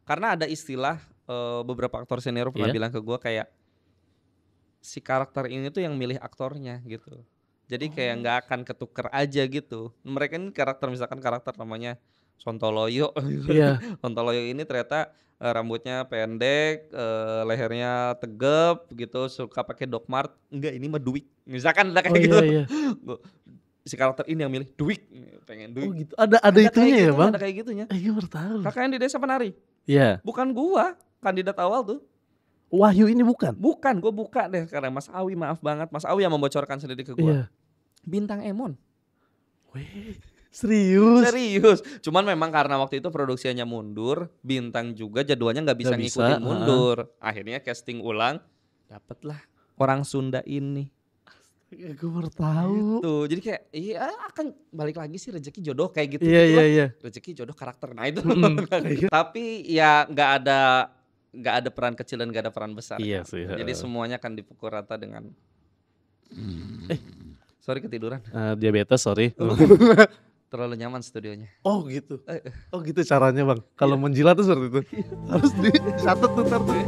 Karena ada istilah beberapa aktor senior pernah bilang ke gue kayak si karakter ini tuh yang milih aktornya gitu. Jadi kayak nggak akan ketuker aja gitu. Mereka ini karakter, misalkan karakter namanya Sontoloyo. Sontoloyo ini ternyata rambutnya pendek, lehernya tegap gitu, suka pakai Doc Mart. Enggak, ini mah Duik. Misalkan ada kayak gitu. Si karakter ini yang milih Duik, pengen Duik. Oh gitu. Ada itunya ya, Bang? Ada kayak gitunya. Iya, baru tahu. KKN di Desa Penari. Iya. Bukan gua, kandidat awal tuh. Wahyu ini bukan? Bukan, gue buka deh karena Mas Awi, maaf banget, Mas Awi yang membocorkan sendiri ke gue. Bintang Emon. Wih, serius? Serius. Cuman memang karena waktu itu produksinya mundur, bintang juga jadwalnya nggak bisa ngikutin mundur. Akhirnya casting ulang, dapatlah orang Sunda ini. Gue baru tahu. Gitu. Jadi kayak iya akan balik lagi sih rezeki jodoh kayak gitu. Iya. Rezeki jodoh karakter. Nah itu. Tapi ya nggak ada peran kecil dan gak ada peran besar. Iya sih. Jadi semuanya akan dipukul rata dengan sorry ketiduran. Diabetes, sorry. Terlalu nyaman studionya. Oh gitu. Oh gitu caranya, Bang. Kalau menjilat tuh seperti itu. Harus dicatat tuh ntar tuh.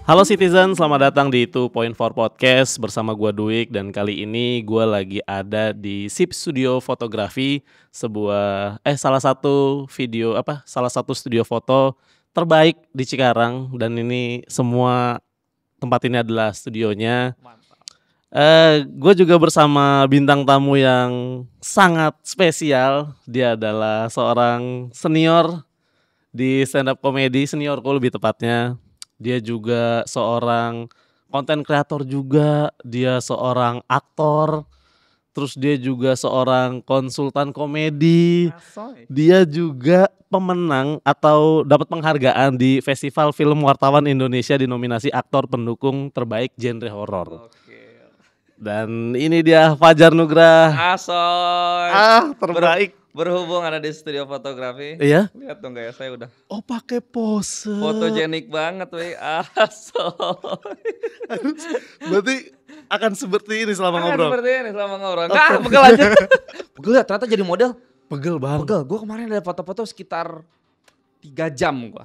Halo Citizen, selamat datang di 2.4 Podcast bersama gua Duik, dan kali ini gua lagi ada di SIP Studio Fotografi, salah satu studio foto terbaik di Cikarang, dan ini semua tempat ini adalah studionya. Gue juga bersama bintang tamu yang sangat spesial. Dia adalah seorang senior di stand up comedy, seniorku lebih tepatnya. Dia juga seorang konten kreator juga, dia seorang aktor, terus dia juga seorang konsultan komedi. Dia juga pemenang atau dapat penghargaan di Festival Film Wartawan Indonesia di nominasi aktor pendukung terbaik genre horor. Dan ini dia Fajar Nugrah. Asoy. Terbaik. Berhubung ada di studio fotografi. Iya. Lihat dong gaya saya udah. Oh, pakai pose. Fotogenik banget, weh. Berarti akan seperti ini selama ngobrol. Enggak, pegel aja. Pegel ya, ternyata jadi model. Pegel banget. Pegel. Gue kemarin ada foto-foto sekitar 3 jam gua.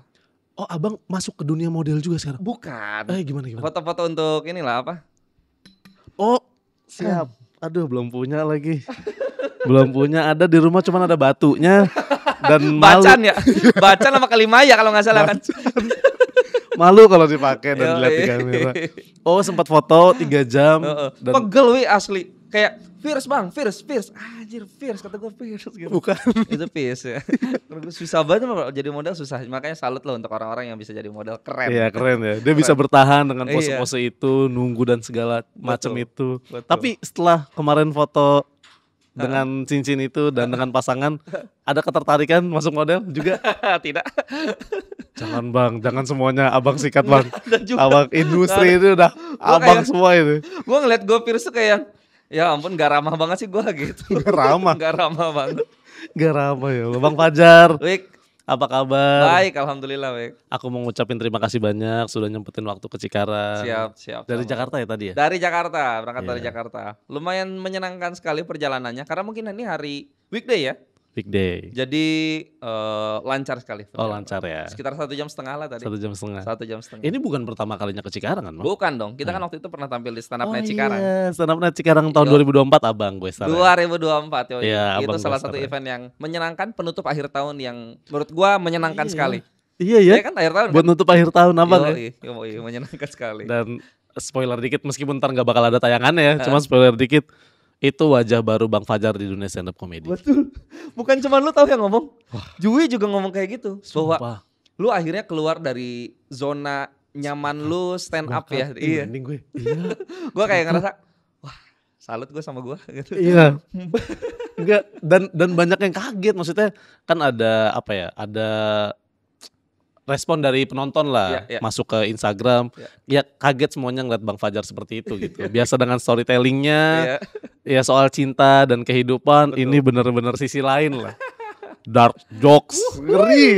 Oh, Abang masuk ke dunia model juga sekarang? Bukan. Gimana? Foto-foto untuk inilah apa? Oh, siap. Aduh, belum punya lagi. Belum punya, ada di rumah cuman ada batunya dan malu. Bacan ya? Bacan sama Kalimaya kalau gak salah kan? Malu kalau dipakai dan dilihat di kamera. Oh, sempat foto 3 jam. Dan pegel wih asli. Kayak fierce bang, fierce. Anjir fierce, kata gue fierce gitu. Bukan. Itu fierce ya. Susah banget jadi model, susah. Makanya salut loh untuk orang-orang yang bisa jadi model, keren. Iya keren ya, dia bisa bertahan dengan pose-pose itu, nunggu dan segala macam itu. Betul. Tapi setelah kemarin foto dengan cincin itu dan dengan pasangan, ada ketertarikan masuk model juga? Tidak. Jangan bang, jangan semuanya abang sikat bang. Abang industri itu udah abang semua itu. Gue ngeliat gue Pierce tuh kayak, ya ampun gak ramah banget sih gue gitu. Gak ramah banget. Gak ramah ya Bang Fajar. Wik, apa kabar? Baik, alhamdulillah Wik. Aku mau ngucapin terima kasih banyak sudah nyempetin waktu ke Cikarang. Siap. Dari Jakarta ya tadi ya? Dari Jakarta, berangkat dari Jakarta. Lumayan menyenangkan sekali perjalanannya karena mungkin ini hari weekday ya. Weekday. Jadi lancar sekali. Oh lancar ya. Sekitar 1,5 jam lah tadi. 1,5 jam. 1,5 jam. Ini bukan pertama kalinya ke Cikarang kan? Bukan dong. Kita kan waktu itu pernah tampil di Stand Up Night Cikarang. Iya, Stand Up Night Cikarang tahun 2024 abang gue start. 2024 yoi. Ya, itu salah satu event yang menyenangkan, penutup akhir tahun yang menurut gua menyenangkan sekali. Iya ya. Kan akhir tahun. Buat nutup akhir tahun abang ya. Iya, menyenangkan sekali. Dan spoiler dikit, meskipun ntar gak bakal ada tayangannya ya, cuma spoiler dikit. Itu wajah baru Bang Fajar di dunia stand up comedy. Betul. Bukan cuma lu tahu yang ngomong. Jui juga ngomong kayak gitu. Sumpah. Bahwa lu akhirnya keluar dari zona nyaman lu stand up ya. Iya. Gue. Iya. Gue kayak ngerasa, wah, salut gue sama gue gitu. Iya. Enggak, dan banyak yang kaget, maksudnya kan ada apa ya? Ada respon dari penonton lah, masuk ke Instagram, ya kaget semuanya ngeliat Bang Fajar seperti itu gitu. Biasa dengan storytellingnya, ya soal cinta dan kehidupan. Betul. Ini benar-benar sisi lain lah. dark jokes. Ngeri.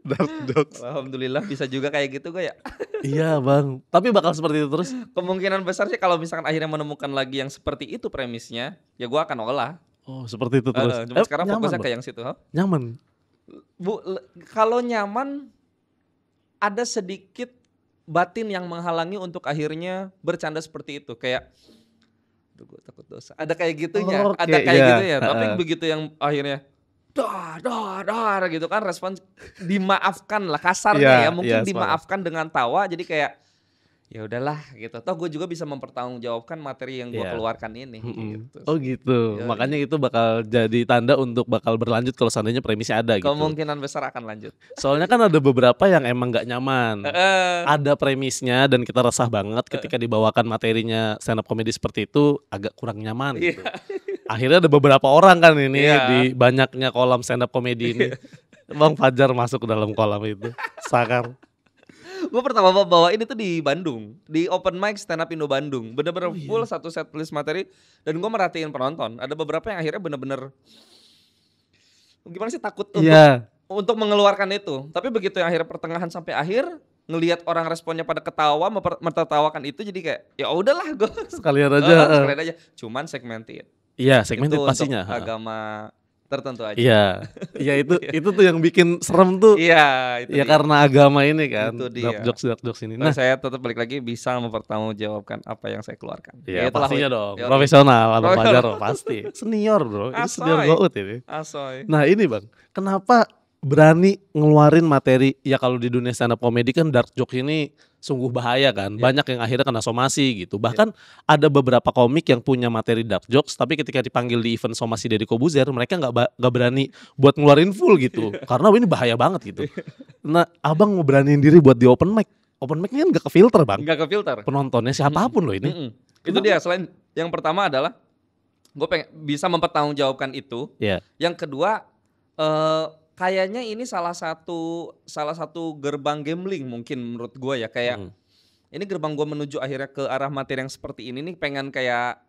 Dark jokes. Alhamdulillah bisa juga kayak gitu gue ya. Iya bang, tapi bakal seperti itu terus? Kemungkinan besar sih kalau misalkan akhirnya menemukan lagi yang seperti itu premisnya, ya gue akan olah. Oh seperti itu terus. Cuma sekarang nyaman, fokusnya Bang? ke yang situ. Nyaman? Kalau nyaman, ada sedikit batin yang menghalangi untuk akhirnya bercanda seperti itu. Kayak, aduh gue takut dosa. Ada kayak gitunya, Oh, ada oke, kayak iya. gitu ya. Tapi begitu yang akhirnya dar gitu kan, respons dimaafkan lah kasarnya Iya, ya, mungkin iya, sepakat. dimaafkan dengan tawa, jadi kayak ya udahlah gitu. Toh gue juga bisa mempertanggungjawabkan materi yang gue Iya. keluarkan ini gitu. Oh gitu, Yoi. makanya itu bakal jadi tanda untuk bakal berlanjut kalau seandainya premisnya ada gitu. Kemungkinan besar akan lanjut. Soalnya kan ada beberapa yang emang gak nyaman. Heeh. Ada premisnya dan kita resah banget ketika dibawakan materinya stand up comedy seperti itu agak kurang nyaman gitu. Akhirnya ada beberapa orang kan ini Iya. di banyaknya kolam stand up comedy ini. Bang Fajar masuk ke dalam kolam itu. Sakar. Gue pertama bawa ini tuh di Bandung, di open mic stand up Indo Bandung. Bener-bener full satu set list materi, dan gue merhatiin penonton. Ada beberapa yang akhirnya bener-bener gimana sih, takut untuk mengeluarkan itu. Tapi begitu yang akhirnya pertengahan sampai akhir, ngelihat orang responnya pada ketawa, mentertawakan itu, jadi kayak ya udahlah gue Sekalian aja. sekalian aja. Cuman segmented. Iya, segmented Itu pastinya. untuk agama tertentu aja. Iya. Iya itu tuh yang bikin serem tuh. Iya, itu Ya dia. karena agama ini kan. Itu dia. Dark jokes ini. Nah, saya tetap balik lagi bisa mempertanggungjawabkan apa yang saya keluarkan. Iya Itulah, pastinya Wid. dong. Yoi. Profesional Abang Profesional. Fajar pasti. Senior bro. Ini Asoy. senior gout ini. Asoy. Nah ini bang, kenapa berani ngeluarin materi? Ya kalau di dunia stand up comedy kan dark joke ini sungguh bahaya kan. Banyak yang akhirnya kena somasi gitu. Bahkan ada beberapa komik yang punya materi dark jokes, tapi ketika dipanggil di event somasi Deddy Kobuzer, mereka nggak berani buat ngeluarin full gitu. Karena ini bahaya banget gitu. Nah abang mau beraniin diri buat di open mic. Open mic ini kan nggak ke filter bang. Enggak ke filter. Penontonnya siapapun loh ini. Itu dia, selain yang pertama adalah gue pengen bisa mempertanggungjawabkan itu. Iya. Yang kedua, kayaknya ini salah satu gerbang gambling mungkin menurut gue ya, kayak ini gerbang gue menuju akhirnya ke arah materi yang seperti ini nih, pengen kayak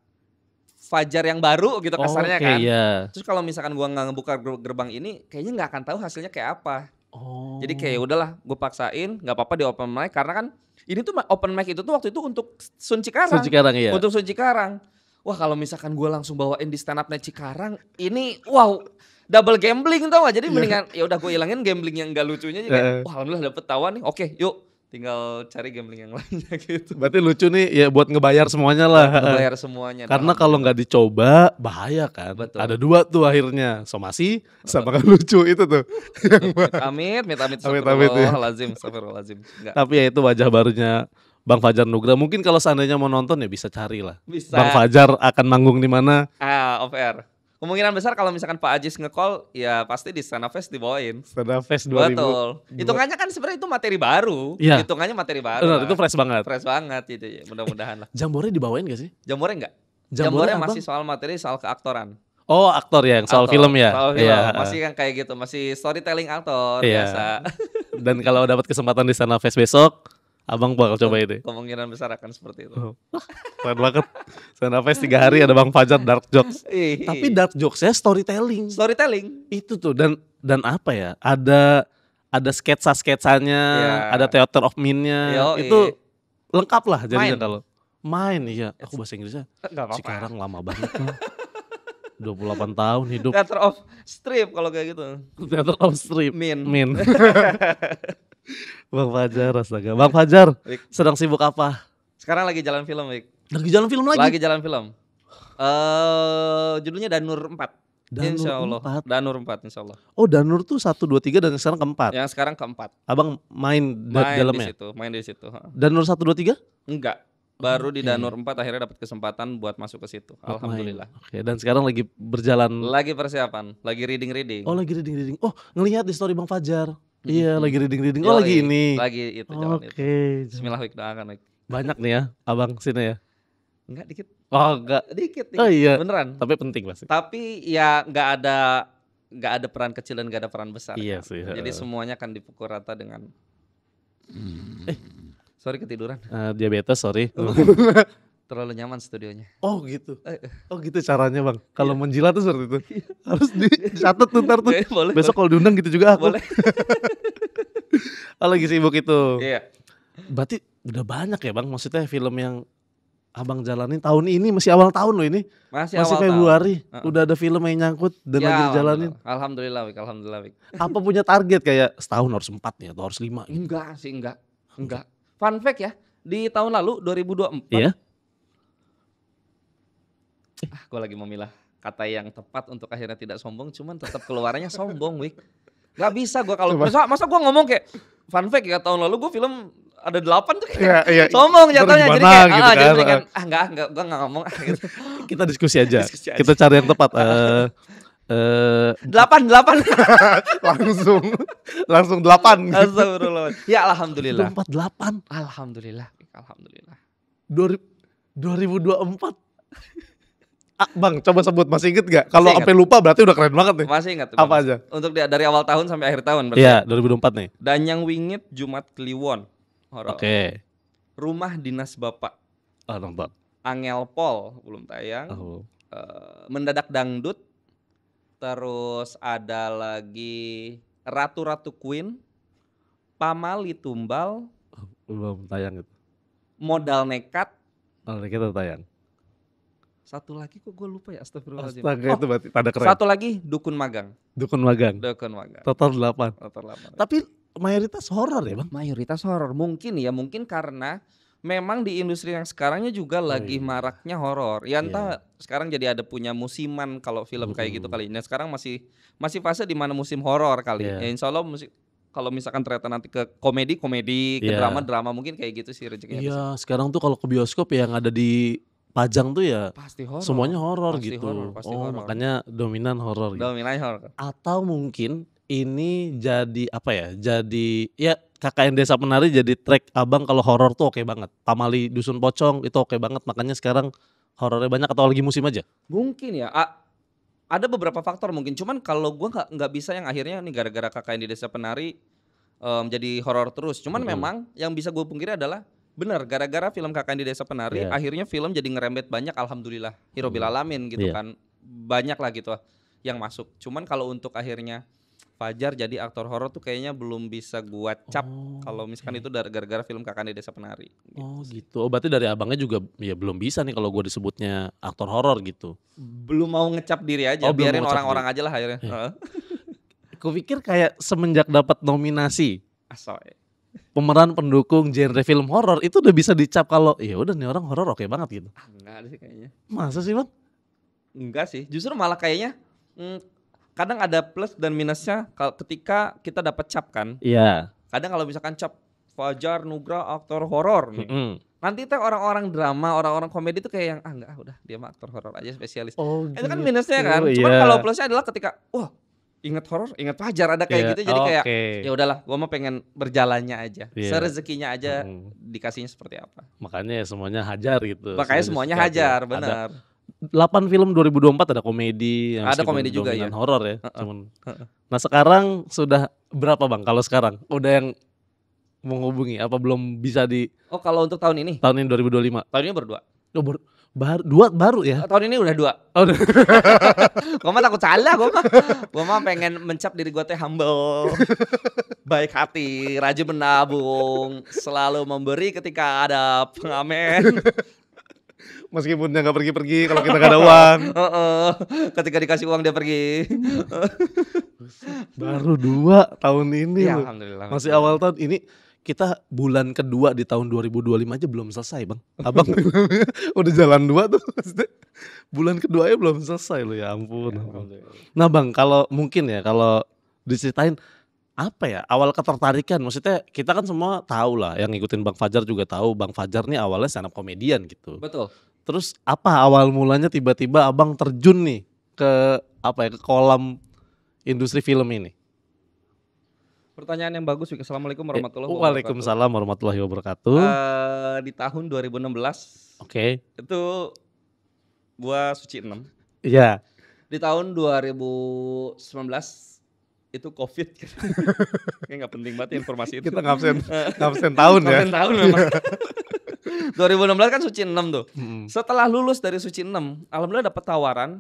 Fajar yang baru gitu kasarnya kan. Iya. Terus kalau misalkan gue nggak ngebuka gerbang ini, kayaknya nggak akan tahu hasilnya kayak apa. Oh. Jadi kayak udahlah, gue paksain, nggak apa-apa di open mic, karena kan ini tuh open mic itu tuh waktu itu untuk Sun Cikarang. Sun Cikarang iya. Untuk Sun Cikarang. Wah kalau misalkan gue langsung bawain di stand up-nya Cikarang, ini wow double gambling tau gak? Jadi mendingan ya udah gue ilangin gambling yang gak lucunya aja, kayak wah alhamdulillah dapet tawa nih. Oke, yuk tinggal cari gambling yang lainnya gitu. Berarti lucu nih ya buat ngebayar semuanya lah. Bayar semuanya. Karena kalau nggak dicoba bahaya kan. Betul. Ada dua tuh akhirnya, somasi sama kan lucu itu tuh. amit Amit, ya. Astagfirullahaladzim. Enggak. Tapi ya itu wajah barunya Bang Fajar Nugra. Mungkin kalau seandainya mau nonton ya bisa cari lah. Bisa. Bang Fajar akan manggung di mana? Off air. Kemungkinan besar kalau misalkan Pak Ajis nge-call, ya pasti di Stand Up Fest dibawain. Stand Up Fest 2000. Betul. Hitungannya kan sebenarnya itu materi baru. Iya. Hitungannya materi baru. Benar, lah. itu fresh banget. Fresh banget gitu ya. Mudah-mudahan lah. Jambore dibawain gak sih? Jambore enggak? Jambore Jambore masih abang? soal materi, soal keaktoran. Oh aktor ya, yang soal Aktor, film ya? Soal film. Iya. Masih kan kayak gitu, masih storytelling aktor Iya. biasa. Dan kalau dapat kesempatan di Stand Up Fest besok, abang bakal coba ini. Kemungkinan besar akan seperti itu. Keren banget. Stand Up Fest 3 hari ada Bang Fajar dark jokes. Ih. Tapi dark jokesnya storytelling. Storytelling. Itu tuh dan apa ya? Ada sketsa-sketsanya, Iya. ada theater of meme-nya. Yoi. Itu lengkap lah jadinya Main. kalau main iya. Aku bahasa Inggrisnya Enggak apa-apa. Cikarang lama banget. Bang. 28 tahun hidup. Theater of strip kalau kayak gitu. Theater of strip. Min. Bang Fajar, astaga. Bang Fajar, Wik. sedang sibuk apa? Sekarang lagi jalan film, Wik. Lagi jalan film lagi? Lagi jalan film. Judulnya Danur 4. Danur Insya Allah. 4. Danur 4 insya Allah. Oh Danur tuh 1, 2, 3 dan sekarang keempat. Yang sekarang keempat. Abang main Main di dalamnya? situ, main di situ. Ha. Danur 1, 2, 3? Enggak. Baru di Oke. Danur 4 akhirnya dapat kesempatan buat masuk ke situ. Buat Alhamdulillah. main. Oke, dan sekarang lagi berjalan. Lagi persiapan, lagi reading. Oh lagi reading. Oh ngelihat di story Bang Fajar. Iya lagi reading. Oh Yoi, lagi ini. Lagi itu jalan itu. Oke. Bismillah, Wik, doakan, Wik. Banyak nih ya abang sini ya. Enggak, dikit. Oh enggak. Dikit. Oh iya. Beneran. Tapi penting pasti. Tapi ya nggak ada peran kecil dan nggak ada peran besar. Iya kan. sih. Jadi semuanya akan dipukul rata dengan. Sorry ketiduran. Diabetes sorry. Terlalu nyaman studionya. Oh gitu. Eh, Oh gitu caranya bang. Kalau Iya. menjilat tuh seperti itu. Harus dicatat tuh ntar tuh. Boleh, Besok kalau diundang gitu juga aku. boleh. Oh lagi sibuk itu. Iya. Berarti udah banyak ya bang. Maksudnya film yang abang jalanin tahun ini, masih awal tahun loh ini. Masih Masih awal Februari. tahun. Udah ada film yang nyangkut dan lagi dijalanin. Alhamdulillah, Wik. Alhamdulillah, Wik. Apa punya target kayak setahun harus 4 nih atau harus 5 gitu? Enggak sih, enggak. Fun fact ya, di tahun lalu 2024. Iya. Gue lagi memilah kata yang tepat untuk akhirnya tidak sombong, cuman tetap keluarannya sombong, Wik. Gak bisa gue kalau masa gue ngomong kayak fun fact ya, tahun lalu gue film ada 8 tuh kayak Iya. sombong jatuhnya. Jadi Gimana kayak gitu kan. jadi kan enggak gue gak ngomong gitu. Kita diskusi aja. Diskusi aja. Kita cari yang tepat. 8 langsung 8. Astagfirullah. Ya alhamdulillah. 48. Alhamdulillah. 2024. Bang, coba sebut, masih inget gak? Kalau Masih sampai lupa berarti udah keren banget nih. Masih ingat. Apa aja? Untuk dari awal tahun sampai akhir tahun berarti. Iya, 2024 nih. Danyang Wingit Jumat Kliwon. Horor. Oke. Rumah Dinas Bapak. Nonton. Angel Pol belum tayang. Oh. Mendadak Dangdut. Terus ada lagi Ratu-Ratu Queen. Pamali Tumbal. Belum tayang itu. Modal Nekat. Kita tayang. Satu lagi kok gue lupa ya, astagfirullahaladzim. Astaga, itu berarti pada keren. Satu lagi Dukun Magang. Dukun Magang. Total 8. Tapi mayoritas horor ya bang? Mayoritas horor mungkin karena memang di industri yang sekarangnya juga lagi maraknya horor. Ya entah sekarang jadi ada punya musiman kalau film kayak gitu kali. Nah sekarang masih fase di mana musim horor kali. Ya insya Allah kalau misalkan ternyata nanti ke komedi, ke drama mungkin kayak gitu sih rezekinya. Iya, sekarang tuh kalau ke bioskop yang ada di Pajang tuh ya pasti horor. Semuanya horor Pasti gitu. horor, pasti horor. Makanya dominan horor gitu. Dominan horor. Atau mungkin ini jadi apa ya? Jadi ya KKN Desa Penari jadi track abang kalau horor tuh oke banget. Pamali Dusun Pocong itu oke banget. Makanya sekarang horornya banyak atau lagi musim aja? Mungkin ya. Ada beberapa faktor mungkin. Cuman kalau gue nggak bisa yang akhirnya nih gara-gara KKN di Desa Penari jadi horor terus. Cuman memang yang bisa gue pungkiri adalah benar gara-gara film KKN di Desa Penari akhirnya film jadi ngerembet banyak, alhamdulillah Hirobil Alamin gitu kan. Banyak lah gitu yang masuk. Cuman kalau untuk akhirnya Fajar jadi aktor horor tuh kayaknya belum bisa gua cap kalau misalkan itu gara-gara film KKN di Desa Penari gitu. Oh gitu. Oh berarti dari abangnya juga ya belum bisa nih kalau gua disebutnya aktor horor gitu. Belum mau ngecap diri aja, biarin orang-orang aja lah akhirnya. Kupikir kayak semenjak dapat nominasi Asoy. pemeran pendukung genre film horor itu udah bisa dicap kalau ya udah nih orang horor oke banget gitu. Enggak sih kayaknya. Masa sih bang? Enggak sih, justru malah kayaknya kadang ada plus dan minusnya ketika kita dapat cap kan. Iya. Kadang kalau misalkan cap Fajar Nugra aktor horor nih. Nanti tuh orang-orang drama, orang-orang komedi tuh kayak yang enggak udah dia mah aktor horor aja spesialis. Oh, itu kan minusnya kan. Cuman kalau plusnya adalah ketika wah inget horor, inget Fajar ada kayak gitu jadi kayak ya udahlah, gua mah pengen berjalannya aja, serezekinya aja dikasihnya seperti apa. Makanya semuanya hajar gitu. Makanya semuanya hajar, benar. 8 film 2024 ada komedi, ada komedi juga ya. Horor ya. Nah sekarang sudah berapa bang? Kalau sekarang udah yang menghubungi apa belum bisa di? Oh kalau untuk tahun ini? Tahun ini 2025. Tahun ini berdua. Oh, baru ya? Tahun ini udah 2. Oh, udah. Gue mah takut salah, gue mah pengen mencap diri gue teh humble, baik hati, rajin menabung, selalu memberi ketika ada pengamen. Meskipun dia nggak pergi-pergi kalau kita nggak ada uang. Ketika dikasih uang dia pergi. Baru 2 tahun ini ya, loh. Alhamdulillah. Masih awal tahun ini. Kita bulan kedua di tahun 2025 aja belum selesai bang. Abang udah jalan 2 tuh. Bulan keduanya belum selesai loh ya ampun. Ya, nah bang kalau mungkin ya kalau diceritain apa ya awal ketertarikan. Maksudnya kita kan semua tahu lah yang ngikutin Bang Fajar juga tahu. Bang Fajar nih awalnya stand up komedian gitu. Betul. Terus apa awal mulanya tiba-tiba abang terjun nih ke apa ya ke kolam industri film ini? Pertanyaan yang bagus. Assalamualaikum warahmatullahi wabarakatuh. Waalaikumsalam warahmatullahi wabarakatuh. Di tahun 2016. Oke. Itu gua suci 6. Iya. Di tahun 2019 itu COVID. Kayak nggak penting banget informasi itu. Kita ngabsen tahun ya. Ngabsen tahun memang. 2016 kan Suci 6 tuh. Mm-mm. Setelah lulus dari Suci 6, alhamdulillah dapat tawaran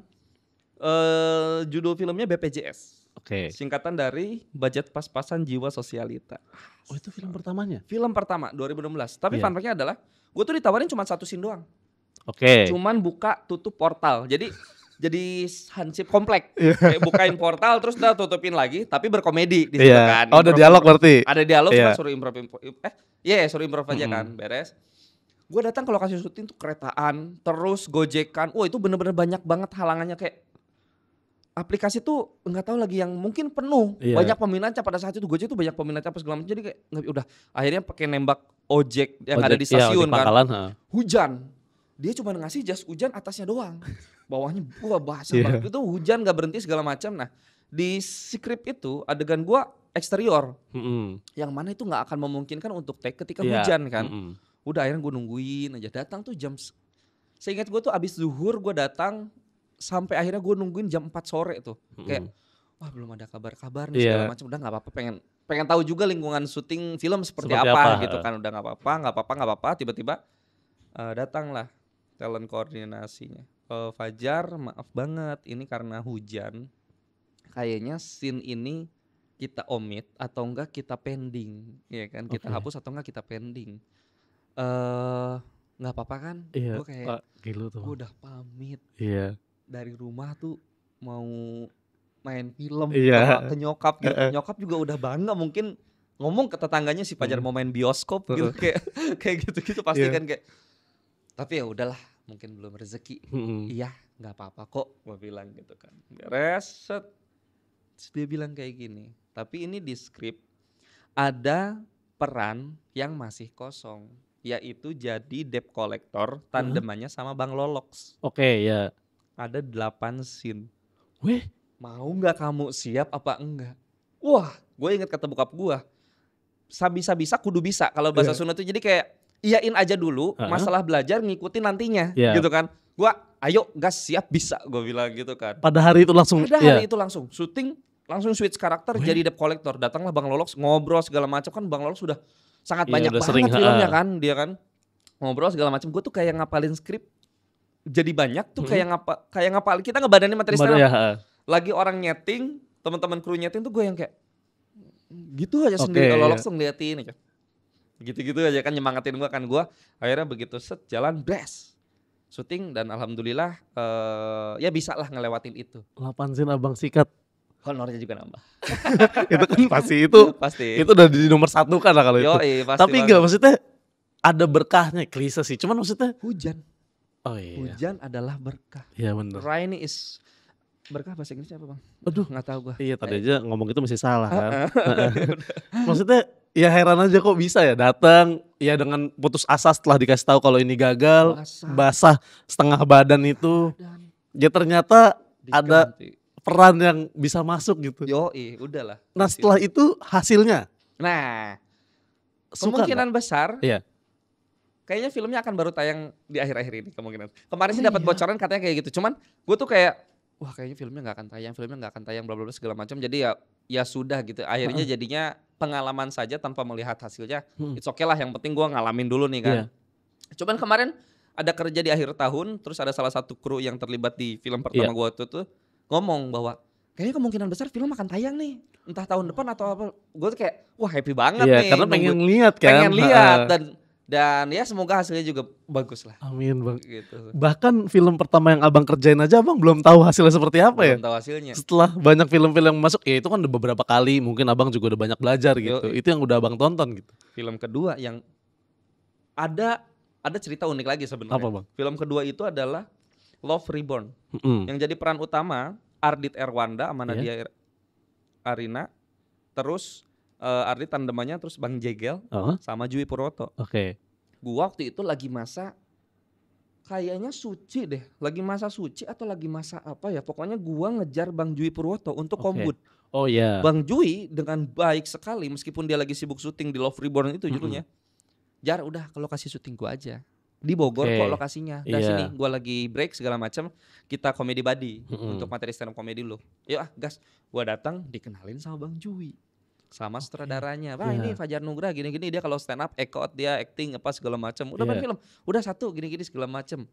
judul filmnya BPJS. Oke. Singkatan dari Budget Pas-Pasan Jiwa Sosialita. Oh itu film pertamanya? Film pertama 2016. Tapi Iya. fun fact-nya adalah gue tuh ditawarin cuma satu scene doang. Oke. Cuman buka tutup portal. Jadi hansip komplek. Iya. Kayak bukain portal terus udah tutupin lagi tapi berkomedi di situ Iya. kan. Oh ada Improv- dialog berarti? Ada dialog Iya. cuma suruh improv suruh improv aja kan, beres. Gue datang ke lokasi syuting tuh keretaan, terus gojekan. Wah itu bener-bener banyak banget halangannya, kayak aplikasi tuh nggak tahu lagi yang mungkin penuh. Iya. Banyak peminatnya pada saat itu, Gojek tuh banyak peminatnya apa segala macam. Jadi kayak udah akhirnya pakai nembak ojek yang ada di Ojek, iya, stasiun ojek kan. pangkalan, Hujan. Dia cuma ngasih jas hujan atasnya doang. Bawahnya gua basah Iya. banget. Itu hujan gak berhenti segala macam. Nah, di skrip itu adegan gua eksterior Mm-mm. yang mana itu nggak akan memungkinkan untuk take ketika Iya. hujan kan. Mm-mm. Udah akhirnya gue nungguin aja, datang tuh seingat gue tuh abis zuhur gue datang sampai akhirnya gue nungguin jam 4 sore tuh. Kayak wah belum ada kabar-kabar nih Iya. segala macam. Udah nggak apa-apa, pengen tahu juga lingkungan syuting film seperti Seperti apa apa, gitu kan. Udah nggak apa-apa. Tiba-tiba datanglah talent koordinasinya. Fajar, maaf banget ini karena hujan. Kayaknya scene ini kita omit atau enggak kita pending, ya kan? Kita Oke. hapus atau enggak kita pending. Nggak apa-apa kan? Iya. Gue kayak Wah, gila tuh. gue udah pamit Iya. dari rumah tuh mau main film Iya. ke nyokap gitu. Nyokap juga udah bangga mungkin ngomong ke tetangganya si Fajar mau main bioskop gitu kayak gitu-gitu pasti Iya. kan kayak. Tapi ya udahlah, mungkin belum rezeki. Mm-mm. Iya, nggak apa-apa kok, gue bilang gitu kan. Beres, set. Terus dia bilang kayak gini. Tapi ini di skrip ada peran yang masih kosong, yaitu jadi debt collector tandemannya sama Bang Lolox. Oke, ya. Ada 8 scene. Weh, Mau nggak kamu siap apa enggak? Wah, gue inget kata bokap gue. Sabisa-bisa kudu bisa kalau bahasa Sunda tuh, jadi kayak iyain aja dulu, masalah belajar ngikutin nantinya gitu kan. Gua ayo gas siap bisa, gue bilang gitu kan. pada hari itu langsung. Pada iya. hari itu langsung syuting, langsung switch karakter jadi debt collector. Datanglah Bang Lolox, ngobrol segala macam kan. Bang Lolox sudah sangat Iya, banyak udah banget sering, filmnya kan, dia kan ngobrol segala macam. Gue tuh kayak ngapalin skrip jadi banyak tuh, kayak ngapalin, kita ngebadanin materi stand up. Ya, Lagi orang nyeting, teman-teman kru nyeting tuh gue yang kayak gitu aja sendiri. Kalau Lolox tuh ngeliatin aja, gitu-gitu aja kan, nyemangatin gue kan. Gue akhirnya begitu set jalan blast syuting dan alhamdulillah ya bisa lah ngelewatin itu. 8 scene abang sikat. Honornya juga nambah. Itu kan pasti itu. Pasti. Itu udah di nomor 1 kan lah kalau itu. Yoi, pasti Tapi banget. enggak, maksudnya ada berkahnya, klise sih. Cuman maksudnya Hujan. oh iya. Hujan adalah berkah. Iya bener. Rainy is berkah, bahasa Inggrisnya apa bang? Aduh, Nggak tahu gue. iya tadi aja ngomong itu masih salah kan. Maksudnya ya heran aja kok bisa ya datang ya dengan putus asa setelah dikasih tahu kalau ini gagal, basah setengah badan itu. Ya ternyata ada peran yang bisa masuk gitu. Yoi, udahlah. Nah setelah itu hasilnya Nah, suka kemungkinan besar Iya. kayaknya filmnya akan baru tayang di akhir-akhir ini kemungkinan. Kemarin sih dapat bocoran katanya kayak gitu. Cuman gue tuh kayak wah kayaknya filmnya nggak akan tayang bla bla bla segala macam. Jadi ya sudah gitu. Akhirnya jadinya pengalaman saja tanpa melihat hasilnya. It's okay lah, yang penting gue ngalamin dulu nih kan. Iya. Cuman kemarin ada kerja di akhir tahun, terus ada salah satu kru yang terlibat di film pertama gue tuh ngomong bahwa kayaknya kemungkinan besar film akan tayang nih, entah tahun depan atau apa. Gue tuh kayak wah happy banget Iya, nih. karena pengen lihat kan. Pengen lihat dan ya semoga hasilnya juga bagus lah. Amin bang. Gitu. Bahkan film pertama yang abang kerjain aja abang belum tahu hasilnya seperti apa ya. Belum tahu hasilnya. Setelah banyak film-film yang masuk ya itu kan udah beberapa kali, mungkin abang juga udah banyak belajar gitu. Itu yang udah abang tonton gitu. Film kedua yang ada cerita unik lagi sebenarnya. Apa bang? Film kedua itu adalah Love Reborn. Yang jadi peran utama Ardit Erwanda sama Nadia Arina. Terus Ardit tandemannya terus Bang Jegel sama Jui Purwoto. Oke. Gua waktu itu lagi masa kayaknya suci deh. Lagi masa suci atau lagi masa apa ya. Pokoknya gua ngejar Bang Jui Purwoto untuk kombut. Oh iya. Bang Jui dengan baik sekali meskipun dia lagi sibuk syuting di Love Reborn itu judulnya. Jar udah ke lokasi syuting gua aja. Di Bogor kok lokasinya. Dan sini gua lagi break segala macam, kita komedi buddy untuk materi stand up komedi lu. Yuk gas. Gua datang dikenalin sama Bang Jui. sama sutradaranya. Wah Iya. ini Fajar Nugrah gini-gini, dia kalau stand up, out dia acting apa segala macam. Udah main Iya. film, udah satu gini-gini segala macam.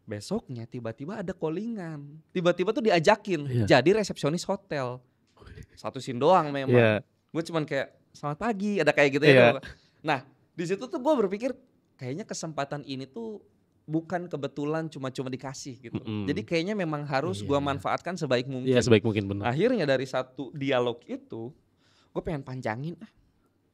Besoknya tiba-tiba ada callingan, tiba-tiba tuh diajakin Iya. jadi resepsionis hotel. Satu scene doang memang. Iya. Gue cuman kayak selamat pagi, ada kayak gitu Iya. ya. Nah di situ tuh gue berpikir kayaknya kesempatan ini tuh bukan kebetulan cuma dikasih gitu. Jadi kayaknya memang harus gue Iya. manfaatkan sebaik mungkin. Iya, sebaik mungkin, benar. Akhirnya dari satu dialog itu gue pengen panjangin.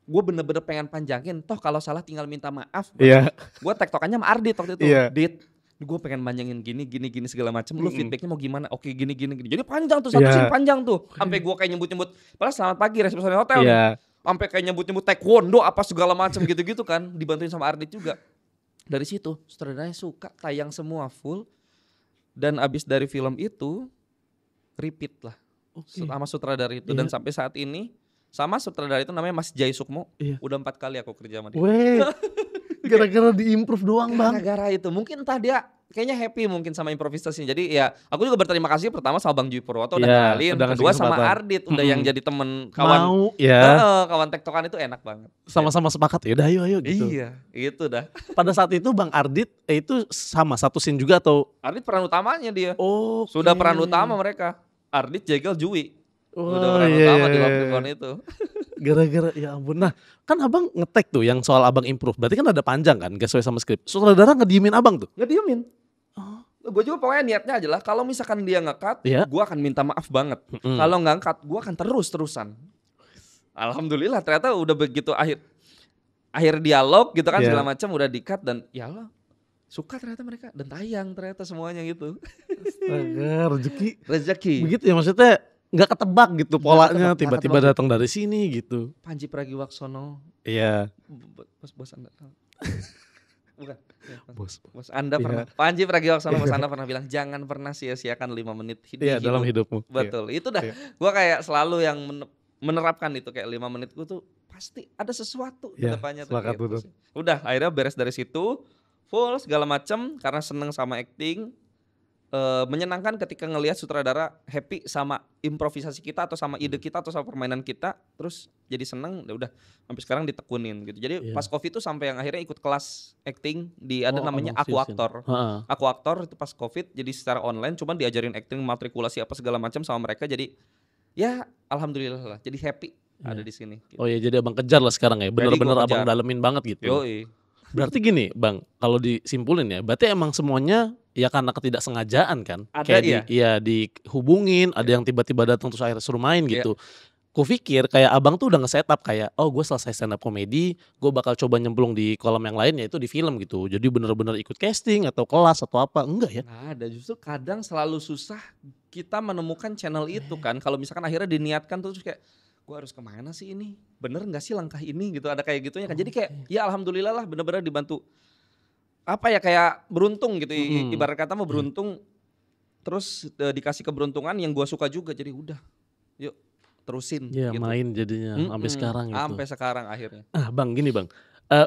Gue bener-bener pengen panjangin. Toh kalau salah tinggal minta maaf. Iya. Gue tektokannya sama Ardit waktu itu. Iya. Dit, gue pengen panjangin gini segala macam. Lu feedbacknya mau gimana? Oke gini. Jadi panjang tuh satu scene panjang tuh. Sampai gue kayak nyebut-nyebut. Padahal selamat pagi resepsionis hotel nih. Iya. Sampai kayak nyebut-nyebut taekwondo apa segala macam gitu-gitu kan. Dibantuin sama Ardit juga. Dari situ sutradaranya suka, tayang semua full. Dan abis dari film itu repeat lah sama sutradara itu. Dan sampai saat ini sama sutradara itu namanya Mas Jai Sukmo. Iya. Udah 4 kali aku kerja sama dia. Weh, gara-gara diimprove doang bang. Gara-gara itu mungkin entah dia kayaknya happy mungkin sama improvisasinya. Jadi ya aku juga berterima kasih pertama sama Bang Jui Purwoto udah Iya, kenalin, udah ngasih kedua sama kesempatan. Ardit udah yang jadi temen kawan. Mau ya, Kawan tektokan itu enak banget. sama-sama sepakat ya udah ayo gitu. Iya, itu dah. Pada saat itu Bang Ardit itu sama satu scene juga atau? Ardit peran utamanya dia. Oh, Sudah peran utama mereka. Ardit Jegel Jui. Oh, Udah peran iya, utama di iya, Love iya. Recon itu. Gara-gara ya ampun. Nah kan abang ngetek tuh yang soal abang improve. Berarti kan ada panjang kan gak sesuai sama skrip. Sutradara ngediemin abang tuh? Nggak diemin. Gue juga pokoknya niatnya aja lah. Kalau misalkan dia nge-cut, Iya. gue akan minta maaf banget. Kalau nggak nge-cut, gue akan terus-terusan. Alhamdulillah ternyata udah begitu akhir dialog gitu kan Iya. segala macam udah di-cut dan ya Allah suka ternyata mereka dan tayang ternyata semuanya gitu. Astaga, Rezeki. begitu ya maksudnya nggak ketebak gitu polanya, ketebak, tiba-tiba nggak ketebak. datang dari sini gitu. Panji Pragiwaksono, Iya. bos Anda. Bukan. Ya, Bos. Anda Iya. pernah. Panji Pragiwaksono bos Anda pernah bilang jangan pernah sia-siakan 5 menit Iya dalam hidupmu. Betul. Itu dah. Iya. Gua kayak selalu yang menerapkan itu kayak 5 menit gue tuh pasti ada sesuatu ke Iya, depannya tuh. sepakat Gitu betul. sih. Udah akhirnya beres dari situ full segala macem karena seneng sama acting. Menyenangkan ketika ngelihat sutradara happy sama improvisasi kita atau sama ide kita atau sama permainan kita terus jadi seneng udah sampai sekarang ditekunin gitu. Jadi Iya. pas Covid tuh sampai yang akhirnya ikut kelas acting di ada Oh, namanya Abang Aku seriusin. Aktor. Heeh. Aku Aktor itu pas Covid jadi secara online cuman diajarin acting matrikulasi apa segala macam sama mereka jadi ya alhamdulillah lah jadi happy ada di sini. Gitu. Oh ya jadi abang kejar lah sekarang ya. Bener-bener gua abang kejar. dalemin banget gitu. Yoi. Berarti gini bang, kalau disimpulin ya, berarti emang semuanya ya karena ketidaksengajaan kan. Ada, Kayak dihubungin, ada yang tiba-tiba datang terus akhirnya suruh main Iya. gitu. Kupikir kayak abang tuh udah nge-setup kayak, oh gue selesai stand up komedi, gue bakal coba nyemplung di kolam yang lain yaitu di film gitu. Jadi bener-bener ikut casting atau kelas atau apa, enggak ya? Nah, ada justru kadang selalu susah kita menemukan channel itu kan. Kalau misalkan akhirnya diniatkan tuh terus kayak gue harus kemana sih ini? Bener nggak sih langkah ini gitu? Ada kayak gitunya kan. Jadi kayak ya alhamdulillah lah bener-bener dibantu. Apa ya kayak beruntung gitu. Ibarat kata mau beruntung. Terus dikasih keberuntungan yang gue suka juga. Jadi udah, yuk terusin. Iya gitu. main jadinya sampai sekarang gitu. Sampai sekarang akhirnya. Ah bang gini bang,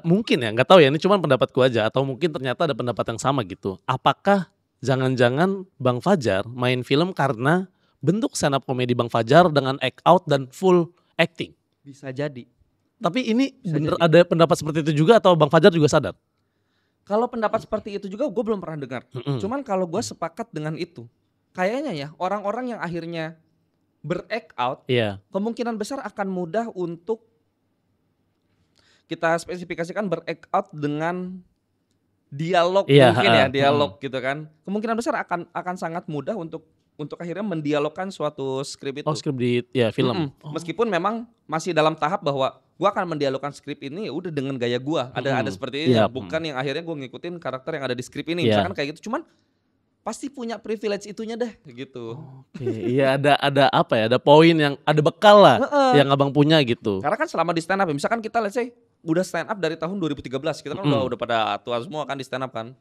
mungkin ya nggak tahu ya ini cuma pendapatku aja atau mungkin ternyata ada pendapat yang sama gitu. Apakah jangan-jangan Bang Fajar main film karena bentuk stand up komedi Bang Fajar dengan act out dan full acting? Bisa jadi. Tapi ini Bisa bener jadi. ada pendapat seperti itu juga atau Bang Fajar juga sadar? Kalau pendapat seperti itu juga gue belum pernah dengar. Cuman kalau gue sepakat dengan itu, kayaknya ya orang-orang yang akhirnya ber-act out, Iya. kemungkinan besar akan mudah untuk kita spesifikasikan ber-act out dengan dialog Iya, mungkin ya, dialog gitu kan. Kemungkinan besar akan sangat mudah untuk akhirnya mendialogkan suatu skrip itu. Oh skrip di ya film. Oh. Meskipun memang masih dalam tahap bahwa gua akan mendialogkan skrip ini ya udah dengan gaya gua. Ada seperti ini, Iya, bukan yang akhirnya gua ngikutin karakter yang ada di skrip ini. Iya. Misalkan kayak gitu. Cuman pasti punya privilege itunya deh gitu. Oke, iya ada apa ya? Ada poin yang ada bekal lah yang abang punya gitu. Karena kan selama di stand up ya, misalkan kita let's say udah stand up dari tahun 2013, kita kan udah pada tua semua kan di stand up kan.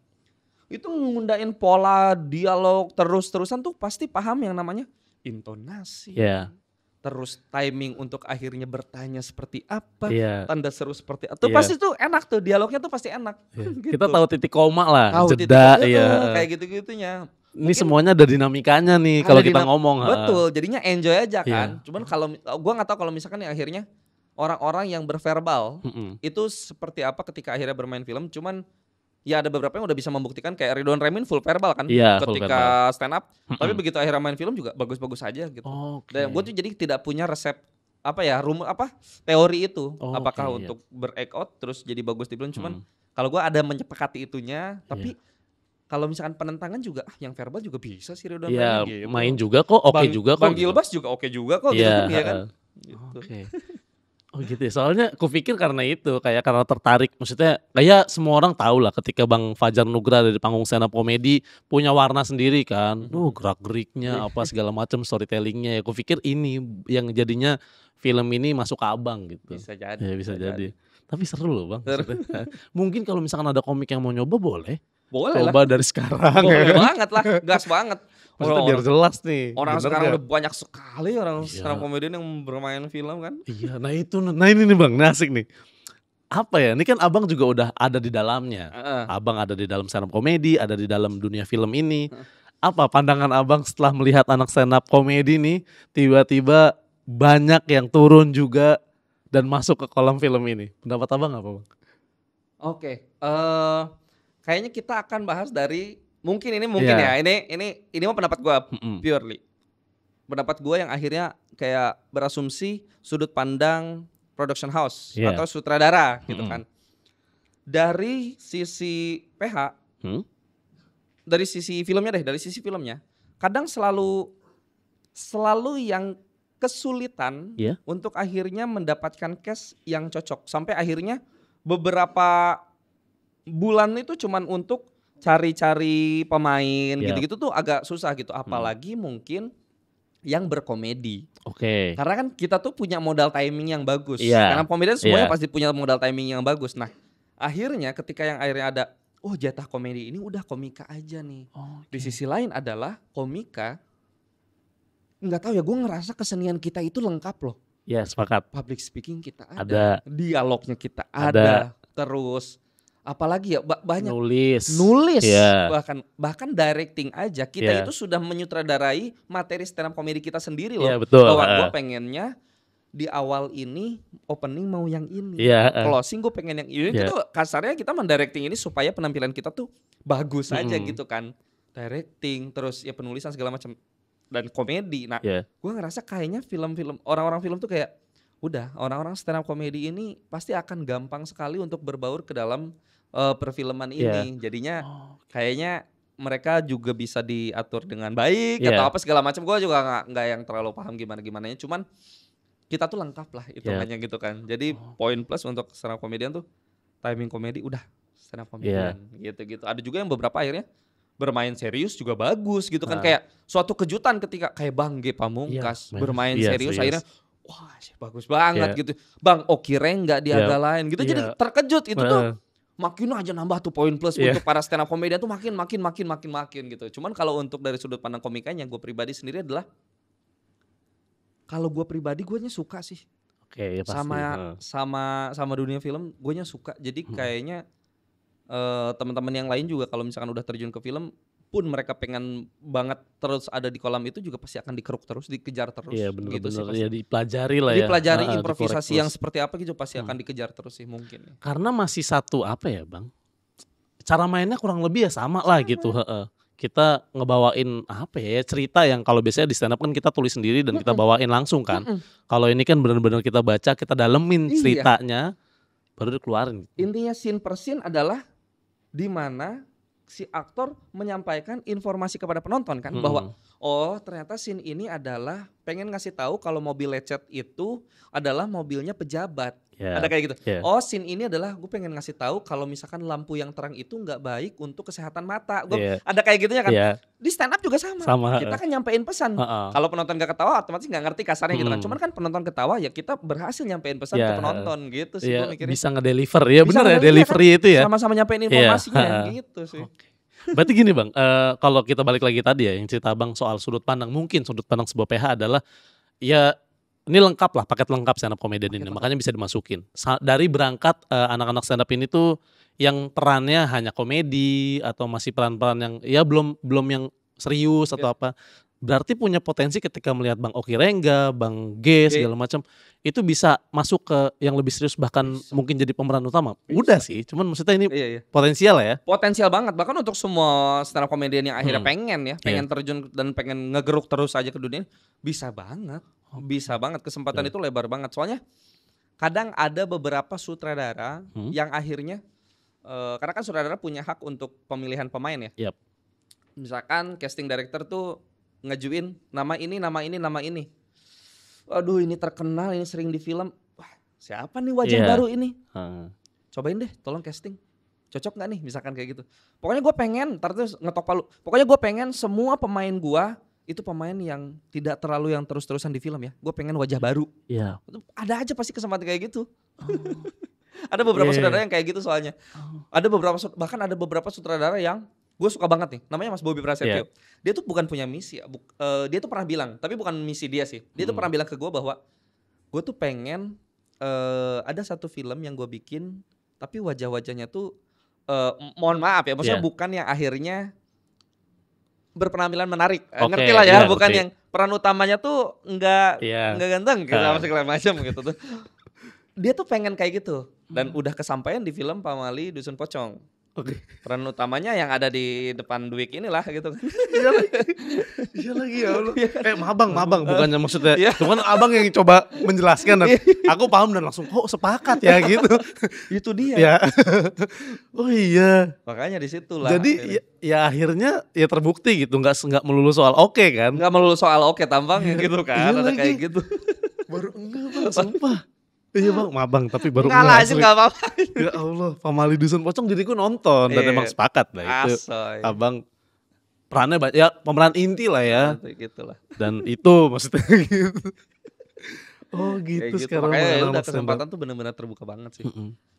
Itu ngundain pola dialog terus-terusan tuh pasti paham yang namanya intonasi. Iya. Terus timing untuk akhirnya bertanya seperti apa, Iya. tanda seru seperti apa. Tuh Iya. pasti tuh enak tuh, dialognya tuh pasti enak. Gitu. Kita tahu titik koma lah, Tahu jeda titik-titik ya. tuh, kayak gitu-gitunya. Ini semuanya ada dinamikanya nih kalau Ada kita ngomong. Betul, jadinya enjoy aja kan. Iya. Cuman kalau gua nggak tahu kalau misalkan yang akhirnya orang-orang yang berverbal Mhm. itu seperti apa ketika akhirnya bermain film. Cuman ya ada beberapa yang udah bisa membuktikan kayak Ridwan Remin full verbal kan Iya, full verbal. ketika stand up. Tapi Mhm. begitu akhirnya main film juga bagus-bagus aja gitu. Dan gue Oke. tuh jadi tidak punya resep teori itu. Oke, Apakah iya. untuk ber-act out terus jadi bagus di film. Cuman Mhm. kalau gue ada menyepakati itunya. Tapi Iya. kalau misalkan penentangan juga yang verbal juga bisa sih Ridwan Iya, Remin gitu. main juga kok, oke juga kok Bang gitu. Gilbas juga oke juga kok gitu Iya, kan ya kan. heeh. Gitu. Oke. Oh gitu ya, soalnya kupikir karena itu, kayak karena tertarik, maksudnya kayak semua orang tahu lah ketika Bang Fajar Nugra ada di panggung stand up komedi punya warna sendiri kan, gerak-geriknya Iya. apa segala macam storytelling-nya ya, kupikir ini yang jadinya film ini masuk ke Abang gitu. Bisa jadi. Ya bisa jadi. Tapi seru loh Bang, Seru. maksudnya. Mungkin kalau misalkan ada komik yang mau nyoba boleh, Boleh lah. coba dari sekarang ya Boleh kan. banget lah, gas banget. Maksudnya biar jelas nih, Orang bener sekarang nggak? udah banyak sekali orang Iya. stand up comedian yang bermain film kan. Iya, nah ini nih Bang, nah asik nih. Apa ya, ini kan Abang juga udah ada di dalamnya. Heeh. Abang ada di dalam stand up komedi, ada di dalam dunia film ini. Heeh. Apa pandangan Abang setelah melihat anak stand up komedi nih, tiba-tiba banyak yang turun juga dan masuk ke kolam film ini? Pendapat Abang apa Bang? Oke, kayaknya kita akan bahas dari mungkin Iya. ya, ini mah pendapat gua Mhm. purely. Pendapat gua yang akhirnya kayak berasumsi sudut pandang production house Iya. atau sutradara gitu Mhm. kan. Dari sisi PH, Hmm? dari sisi filmnya, kadang selalu yang kesulitan Iya. untuk akhirnya mendapatkan cast yang cocok. Sampai akhirnya beberapa bulan itu cuman untuk cari-cari pemain Yap. gitu-gitu tuh agak susah gitu. Apalagi mungkin yang berkomedi. Oke. Karena kan kita tuh punya modal timing yang bagus. Iya. Karena komedian semuanya Iya. pasti punya modal timing yang bagus. Nah, akhirnya ketika yang akhirnya ada, oh jatah komedi ini udah komika aja nih. Di sisi lain adalah komika, nggak tahu ya, gue ngerasa kesenian kita itu lengkap loh. Ya sepakat. Public speaking kita Ada. dialognya kita Ada. terus apalagi ya banyak Nulis. Iya. Iya. bahkan directing aja kita Iya. itu sudah menyutradarai materi stand up komedi kita sendiri loh. Iya betul. Bahwa gue heeh. pengennya di awal ini opening mau yang ini, Iya. heeh. closing gue pengen yang ini. Iya. Itu kasarnya kita mendirecting ini supaya penampilan kita tuh bagus aja Mm-mm. gitu kan. Directing terus ya penulisan segala macam dan komedi. Nah, Iya. gue ngerasa kayaknya film-film orang-orang film tuh kayak udah orang-orang stand up komedi ini pasti akan gampang sekali untuk berbaur ke dalam perfilman Iya. ini. Jadinya Oh, kayaknya mereka juga bisa diatur dengan baik Iya. atau apa segala macam. Gue juga nggak yang terlalu paham gimana-gimananya. Cuman kita tuh lengkap lah hitungannya gitu kan. Jadi poin plus untuk stand up komedian tuh timing komedi udah stand up komedian gitu-gitu. Ada juga yang beberapa akhirnya bermain serius juga bagus gitu kan. Nah. Kayak suatu kejutan ketika kayak Bang G Pamungkas Iya, bermain iya, serius serius. akhirnya wah sih bagus banget Iya. gitu. Bang Oki Reng nggak diagalain gitu. Jadi Iya. terkejut itu tuh Heeh. makin aja nambah tuh poin plus Iya. untuk para stand up komedian tuh makin gitu. Cuman kalau untuk dari sudut pandang komikanya gue pribadi sendiri adalah kalau gue pribadi gue suka sih Oke, ya pasti. heeh. sama dunia film gue suka. Jadi kayaknya teman-teman yang lain juga kalau misalkan udah terjun ke film pun mereka pengen banget terus ada di kolam itu juga pasti akan dikeruk terus, dikejar terus. Iya gitu sih bener-bener pasti. ya dipelajari lah ya. Dipelajari Heeh, improvisasi dikorek yang terus. seperti apa gitu pasti akan dikejar terus sih mungkin. Karena masih satu apa ya Bang, cara mainnya kurang lebih ya sama lah gitu. Heeh. Kita ngebawain apa ya cerita yang kalau biasanya di stand up kan kita tulis sendiri dan kita bawain langsung kan. Kalau ini kan benar-benar kita baca, kita dalemin Iya. ceritanya baru dikeluarin. Intinya scene per scene adalah di mana si aktor menyampaikan informasi kepada penonton kan bahwa oh ternyata scene ini adalah pengen ngasih tahu kalau mobil lecet itu adalah mobilnya pejabat. Ya. Ada kayak gitu. Ya. Oh scene ini adalah gue pengen ngasih tahu kalau misalkan lampu yang terang itu nggak baik untuk kesehatan mata. Gue Iya. ada kayak gitunya kan. Iya. Di stand up juga sama. Sama, Kita kan nyampein pesan. Heeh. Kalau penonton gak ketawa otomatis nggak ngerti kasarnya gitu kan. Mm. Cuman kan penonton ketawa ya kita berhasil nyampein pesan Ya, ke penonton gitu sih Iya, gue mikirnya. bisa ngedeliver ya, Bisa bener ya ngedeliver, delivery itu ya. Sama-sama nyampein informasinya gitu sih. Oke. Berarti gini Bang, kalau kita balik lagi tadi ya yang cerita Bang soal sudut pandang, mungkin sudut pandang sebuah PH adalah ya ini lengkap lah, paket lengkap stand up comedian ini, makanya bisa dimasukin. Dari berangkat anak-anak stand up ini tuh yang perannya hanya komedi atau masih peran-peran yang ya belum yang serius atau apa. berarti punya potensi ketika melihat Bang Oki Rengga, Bang G segala macam, itu bisa masuk ke yang lebih serius bahkan mungkin jadi pemeran utama. Udah sih, cuman maksudnya ini Iya. potensial ya. Potensial banget, bahkan untuk semua stand up comedian yang akhirnya pengen terjun dan pengen ngegeruk terus aja ke dunia, bisa banget. Bisa banget, kesempatan itu lebar banget. Soalnya kadang ada beberapa sutradara yang akhirnya karena kan sutradara punya hak untuk pemilihan pemain ya. Yap. Misalkan casting director tuh ngajuin nama ini. Aduh, ini terkenal, ini sering di film. Wah, siapa nih wajah baru ini? Cobain deh, tolong casting. Cocok nggak nih? Misalkan kayak gitu. Pokoknya gue pengen, ntar terus ngetok palu. Pokoknya gue pengen semua pemain gue itu pemain yang tidak terlalu yang terus-terusan di film ya. Gue pengen wajah baru. Iya. Ada aja pasti kesempatan kayak gitu. Ada beberapa sutradara yang kayak gitu soalnya. Bahkan ada beberapa sutradara yang gue suka banget nih. Namanya Mas Bobby Prasetyo. Dia tuh bukan punya misi. Dia tuh pernah bilang, tapi bukan misi dia sih. Dia tuh pernah bilang ke gue bahwa gue tuh pengen ada satu film yang gue bikin, tapi wajah-wajahnya tuh mohon maaf ya, maksudnya bukan yang akhirnya berpenampilan menarik, ngerti lah ya, bukan yang peran utamanya tuh nggak ganteng gitu, segala macam gitu tuh. Dia tuh pengen kayak gitu dan udah kesampaian di film Pamali Dusun Pocong. Peran utamanya yang ada di depan Dwik inilah gitu kan. Iya lagi ya Allah. Mabang bukannya maksudnya. Cuman abang yang coba menjelaskan dan aku paham dan langsung sepakat ya gitu. Itu dia. Ya. Oh iya. Makanya di situ lah. Jadi ya akhirnya ya terbukti gitu, nggak melulu soal kan. Nggak melulu soal tampangnya gitu kan. Iya ada lagi. kayak gitu. Baru enggak Bang, sumpah. Iya Bang, mabang tapi baru enggak lah, gak apa-apa. Ya Allah, Pamali Dusun Pocong diriku nonton dan emang sepakat lah itu. Abang perannya ya pemeran inti lah ya. Gitulah. Dan itu maksudnya gitu. Oh gitu sekarang. Makanya udah kesempatan tuh benar-benar terbuka banget sih.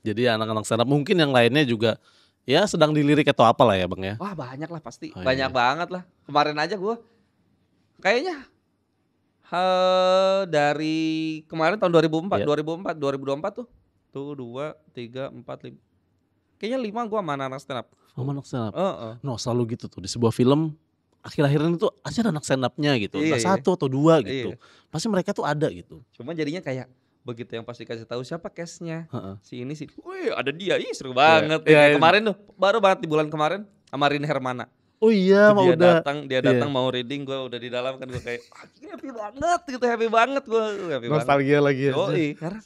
Jadi anak-anak stand up mungkin yang lainnya juga ya sedang dilirik atau apa lah ya Bang ya. Wah banyak lah pasti, banyak banget lah. Kemarin aja gue kayaknya dari kemarin tahun 2024 tuh 2, 3, 4, 5. Kayaknya 5 gue sama anak stand up. Sama anak stand up. No, selalu gitu tuh di sebuah film akhir-akhiran itu pasti ada anak stand up-nya gitu. Entah 1 atau 2 gitu. Pasti mereka tuh ada gitu. Cuma jadinya kayak begitu yang pasti kasih tahu siapa case-nya. Si ini sih. Wih, ada dia. Ih, seru banget. Kemarin tuh, baru banget di bulan kemarin sama Rin Hermana. Oh iya, mau udah dia datang mau reading, gue udah di dalam kan, gue kayak happy banget gue. Nostalgia lagi ya. Karena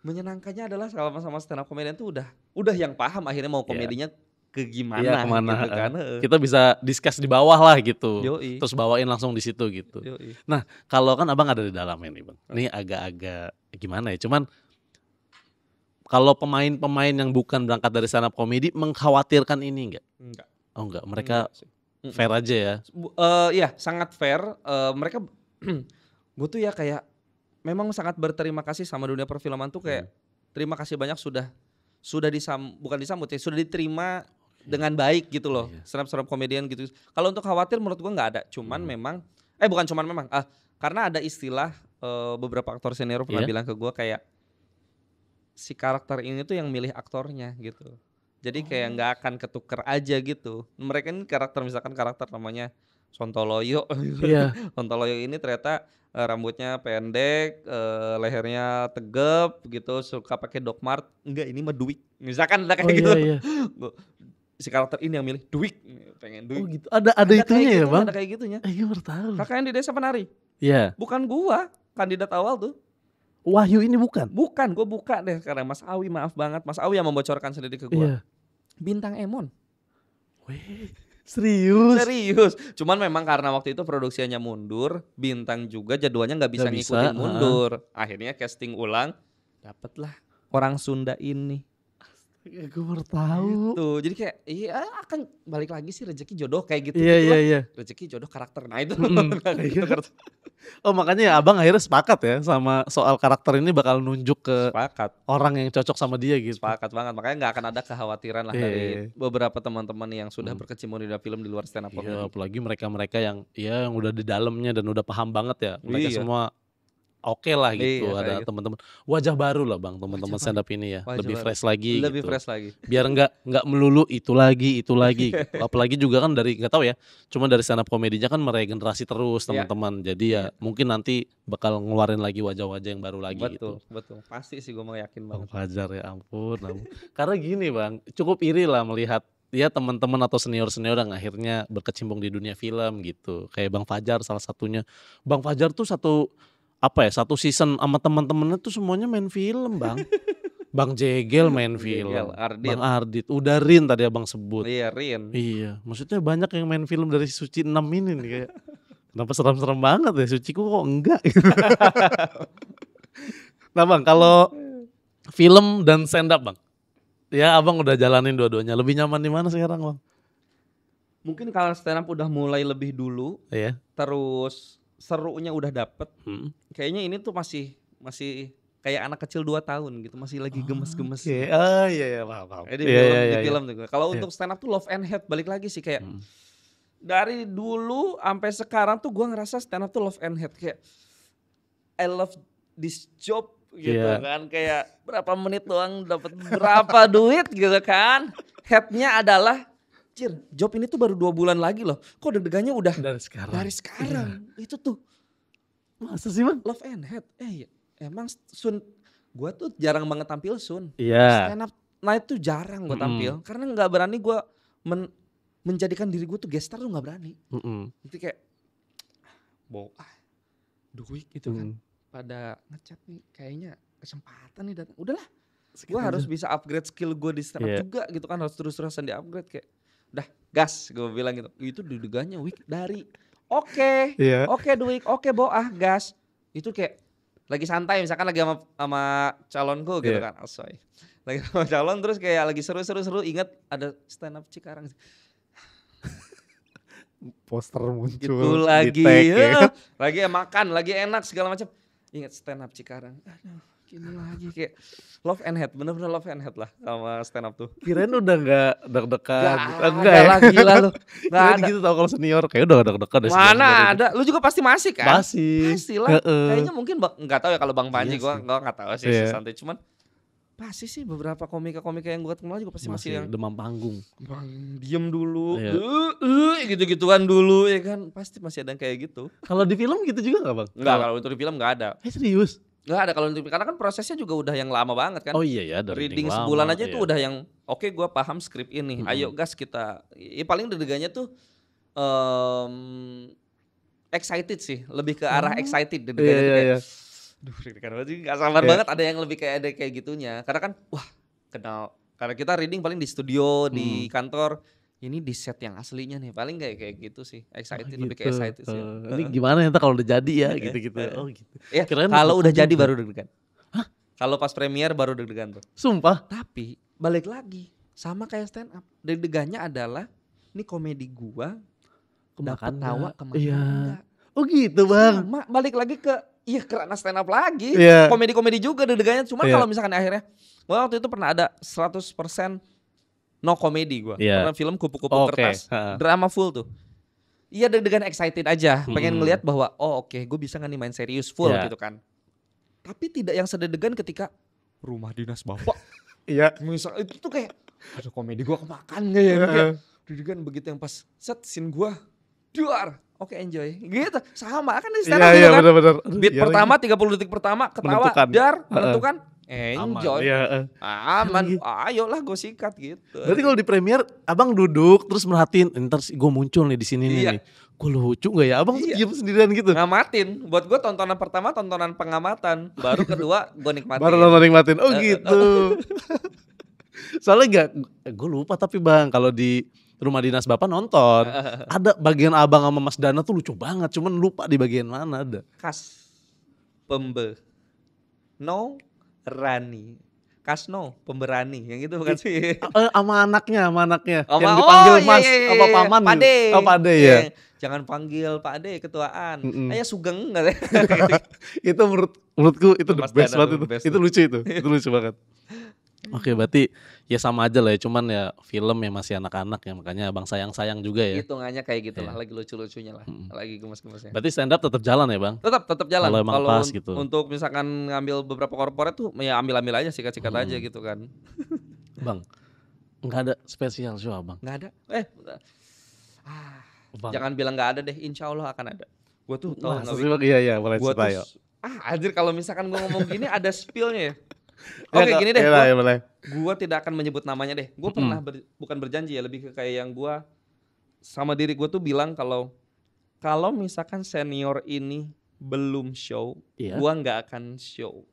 menyenangkannya adalah sama stand up comedian tuh udah yang paham akhirnya mau komedinya ke gimana gitu kan. Kita bisa discuss di bawah lah gitu. Terus bawain langsung di situ gitu. Nah, kalau kan Abang ada di dalamnya nih Bang. Ini agak-agak gimana ya? Cuman kalau pemain-pemain yang bukan berangkat dari stand up comedy mengkhawatirkan ini enggak? Enggak. Oh enggak, mereka fair aja ya? Iya sangat fair. Mereka gue tuh ya kayak memang sangat berterima kasih sama dunia perfilman tuh, kayak terima kasih banyak sudah sudah diterima dengan baik gitu loh. Stand up komedian gitu. Kalau untuk khawatir menurut gue nggak ada. Cuman memang karena ada istilah beberapa aktor senior pernah bilang ke gue kayak si karakter ini tuh yang milih aktornya gitu. Jadi kayak nggak akan ketuker aja gitu. Mereka ini misalkan karakter namanya Sontoloyo. Sontoloyo ini ternyata rambutnya pendek, lehernya tegap gitu, suka pakai Doc Mart. Enggak, ini mah Dwik. Misalkan ada kayak gitu. Si karakter ini yang milih Dwik, pengen Dwik. Oh gitu. Ada itunya ya Bang? Ada kayak gitunya. Iya baru tahu. Kakaknya di Desa Penari. Iya. Bukan gua, kandidat awal tuh. Wahyu ini bukan? Bukan, gue buka deh karena Mas Awi, maaf banget. Mas Awi yang membocorkan sendiri ke gue. Bintang Emon. Wih, serius? Serius. Cuman memang karena waktu itu produksinya mundur, Bintang juga jadwalnya gak bisa ngikutin mundur. Akhirnya casting ulang, dapatlah orang Sunda ini. Ya gue baru tahu. Gitu. Jadi kayak akan balik lagi sih rezeki jodoh kayak gitu. Iya. Rezeki jodoh karakter. Nah itu. Oh makanya Abang akhirnya sepakat ya sama soal karakter ini bakal nunjuk ke orang yang cocok sama dia gitu. Sepakat banget. Makanya gak akan ada kekhawatiran lah dari beberapa teman-teman yang sudah berkecimpung di film di luar stand up comedy. Apalagi mereka-mereka yang udah di dalamnya dan udah paham banget ya. Mereka semua oke lah gitu, Iya kayak ada gitu. teman-teman wajah baru lah Bang, Wajah teman-teman baru, stand up ini ya, wajah lebih baru. fresh lagi Lebih gitu. fresh lagi. Biar nggak melulu itu lagi gitu. Apalagi juga kan dari nggak tahu ya, cuma dari stand up komedinya kan meregenerasi terus Iya, teman-teman. Jadi ya iya. mungkin nanti bakal ngeluarin lagi wajah-wajah yang baru lagi gitu. Betul, betul. Pasti sih gue mau yakin Bang banget. Fajar ya ampun. Karena gini Bang, cukup iri lah melihat ya teman-teman atau senior-senior yang akhirnya berkecimpung di dunia film gitu. Kayak Bang Fajar salah satunya. Bang Fajar tuh satu season sama teman-temannya tuh semuanya main film Bang. Bang Jegel main Jegel, film, Ardit. Bang Ardit, udah Rin tadi Abang sebut. Iya, Rin. Iya, maksudnya banyak yang main film dari Suci 6 ini nih kayak. Kenapa serem-serem banget ya Suciku kok enggak gitu. Nah Bang, kalau film dan stand up Bang. Ya Abang udah jalanin dua-duanya. Lebih nyaman di mana sekarang Bang? Mungkin kalau stand up udah mulai lebih dulu, Iya. terus serunya udah dapet. Hmm. Kayaknya ini tuh masih kayak anak kecil 2 tahun gitu, masih lagi gemes-gemes. Oke. Gitu. Oh iya paham. Di Iya, film, iya, di iya, film tuh. Kalau Iya. untuk stand up tuh love and hate, balik lagi sih kayak Hmm. dari dulu sampai sekarang tuh gua ngerasa stand up tuh love and hate, kayak I love this job gitu Iya. kan, kayak berapa menit doang dapat berapa duit gitu kan. Hate-nya adalah Cir, job ini tuh baru 2 bulan lagi loh. Kok deg-degannya udah Dari sekarang. dari sekarang. Itu tuh Masa sih Bang? love and hate. Iya, emang Sun, gua tuh jarang banget tampil Sun. Iya. Stand up night tuh jarang gua tampil karena nggak berani gua menjadikan diri gua tuh gestar tuh nggak berani. Itu kayak duit gitu kan. Pada ngechat nih kayaknya kesempatan nih datang. Udahlah, gue harus bisa upgrade skill gue di stand up juga gitu kan, harus terus-terusan di upgrade kayak udah gas gue bilang gitu. Itu deg-degannya week dari oke Dwik, oke Boah gas. Itu kayak lagi santai misalkan lagi sama calonku gitu kan, asoy. Lagi sama calon terus kayak lagi seru ingat ada stand up Cikarang. Poster muncul Gitu lagi, di tag, ya. lagi makan, lagi enak segala macam. Ingat stand up Cikarang. Aduh, gini lagi kayak love and hate, bener-bener love and hate lah sama stand up tuh. Kirain udah nggak deg-degan. Enggak ya? Lah, gila lu. Enggak ada. Gitu tau kalau senior kayak udah deg-degan deh. Mana ada? Lu juga pasti masih kan? Masih. Pastilah. Kayaknya mungkin enggak tahu ya kalau Bang Panji, Iya gua enggak tahu sih Iya. santai, cuman pasti sih beberapa komika-komika yang gua kenal juga pasti masih yang demam panggung. Bang, diem dulu, Iya. gitu-gituan dulu ya kan, pasti masih ada yang kayak gitu. Kalau di film gitu juga nggak Bang? Enggak, kalau untuk di film enggak ada. Serius? Enggak ada kalau untuk karena kan prosesnya juga udah yang lama banget kan. Oh iya ya, dari Reading lama, sebulan aja iya. itu udah yang oke, gua paham skrip ini. Ayo gas kita. Ya, paling deg-degannya tuh excited sih, lebih ke arah excited deg-degannya tuh kayak duh deg-degan banget sih, gak sabar banget ada yang lebih kayak ada kayak gitunya. Karena kan wah, kenal. Karena kita reading paling di studio, di kantor. Ini di set yang aslinya nih, paling kayak gitu sih. Excited, lebih kayak excited sih. Ini gimana ya kalau udah jadi ya gitu-gitu. Oh gitu. Ya, Kirain kalau udah deg-degan jadi juga. baru deg-degan. Kalau pas premier baru deg-degan tuh. Sumpah. Tapi balik lagi sama kayak stand up. Deg-degannya adalah ini komedi gua dapat Kemakan tawa nggak? kemana Iya. enggak. Oh gitu Bang. Sama, balik lagi ke kerana stand up lagi. Iya. Komedi-komedi juga deg-degannya. Cuman Iya. kalau misalkan akhirnya gua waktu itu pernah ada 100% no komedi gua. Iya. Karena film kupu-kupu Oke, kertas. ha. Drama full tuh. Iya, deg-degan excited aja. Pengen Mm-mm. ngelihat bahwa gue bisa nggak nih main serius full Iya. gitu kan. Tapi tidak yang sededegan ketika rumah dinas bapak. Iya. Misal itu tuh kayak aduh komedi gua kemakan gak ya? Kayak deg-degan begitu yang pas set scene gua duar. Oke, enjoy. Gitu. Sama kan di stand up Iya, juga kan. benar-benar. Beat pertama 30 detik pertama ketawa Menentukan. dar menentukan enjoy. Iya. Aman. Ayolah gue sikat gitu. Berarti kalau di premier abang duduk terus merhatiin ntar gue muncul nih di sini Iya. nih. Gue lucu gak ya? Abang tuh Iya. diam sendirian gitu. Ngamatin. Buat gue tontonan pertama tontonan pengamatan, baru kedua gue nikmatin. Baru nonton nikmatin. Oh gitu. Soalnya gue lupa tapi Bang kalau di rumah dinas Bapak nonton. Ada bagian abang sama Mas Dana tuh lucu banget. Cuman lupa di bagian mana ada. Kas pembe no rani. Kasno pemberani yang gitu bukan sih? Sama anaknya. Oh, Yang dipanggil Mas iya, apa Paman. Pade. Oh Pade ya. Iya, jangan panggil Pak De ketuaan. Ayah Sugeng enggak? Itu menurutku itu the Mas best Dana banget tuh itu. best Itu tuh. lucu itu. Itu lucu banget. Oke, berarti ya sama aja lah ya, cuman ya film ya masih anak-anak ya, makanya abang sayang-sayang juga ya. Hitungannya kayak gitulah, Iya. lagi lucu-lucunya lah, lagi gemes-gemesnya. Berarti stand up tetap jalan ya bang? Tetap jalan. Kalau emang Kalau pas gitu. untuk misalkan ngambil beberapa korporat tuh ya ambil-ambil aja, sikat-sikat aja gitu kan. Bang, nggak ada spesial show abang? Nggak ada. Bang. Jangan bilang nggak ada deh, insya Allah akan ada. Gue tuh tau Masa nggak, sih bang? Iya boleh gue cerita tuh yuk. anjir kalau misalkan gue ngomong gini ada spillnya ya. Ya, Oke gini deh, ya, boleh. gue tidak akan menyebut namanya deh. Gue pernah bukan berjanji ya, lebih ke kayak yang gue sama diri gue tuh bilang kalau misalkan senior ini belum show, Iya. gue nggak akan show.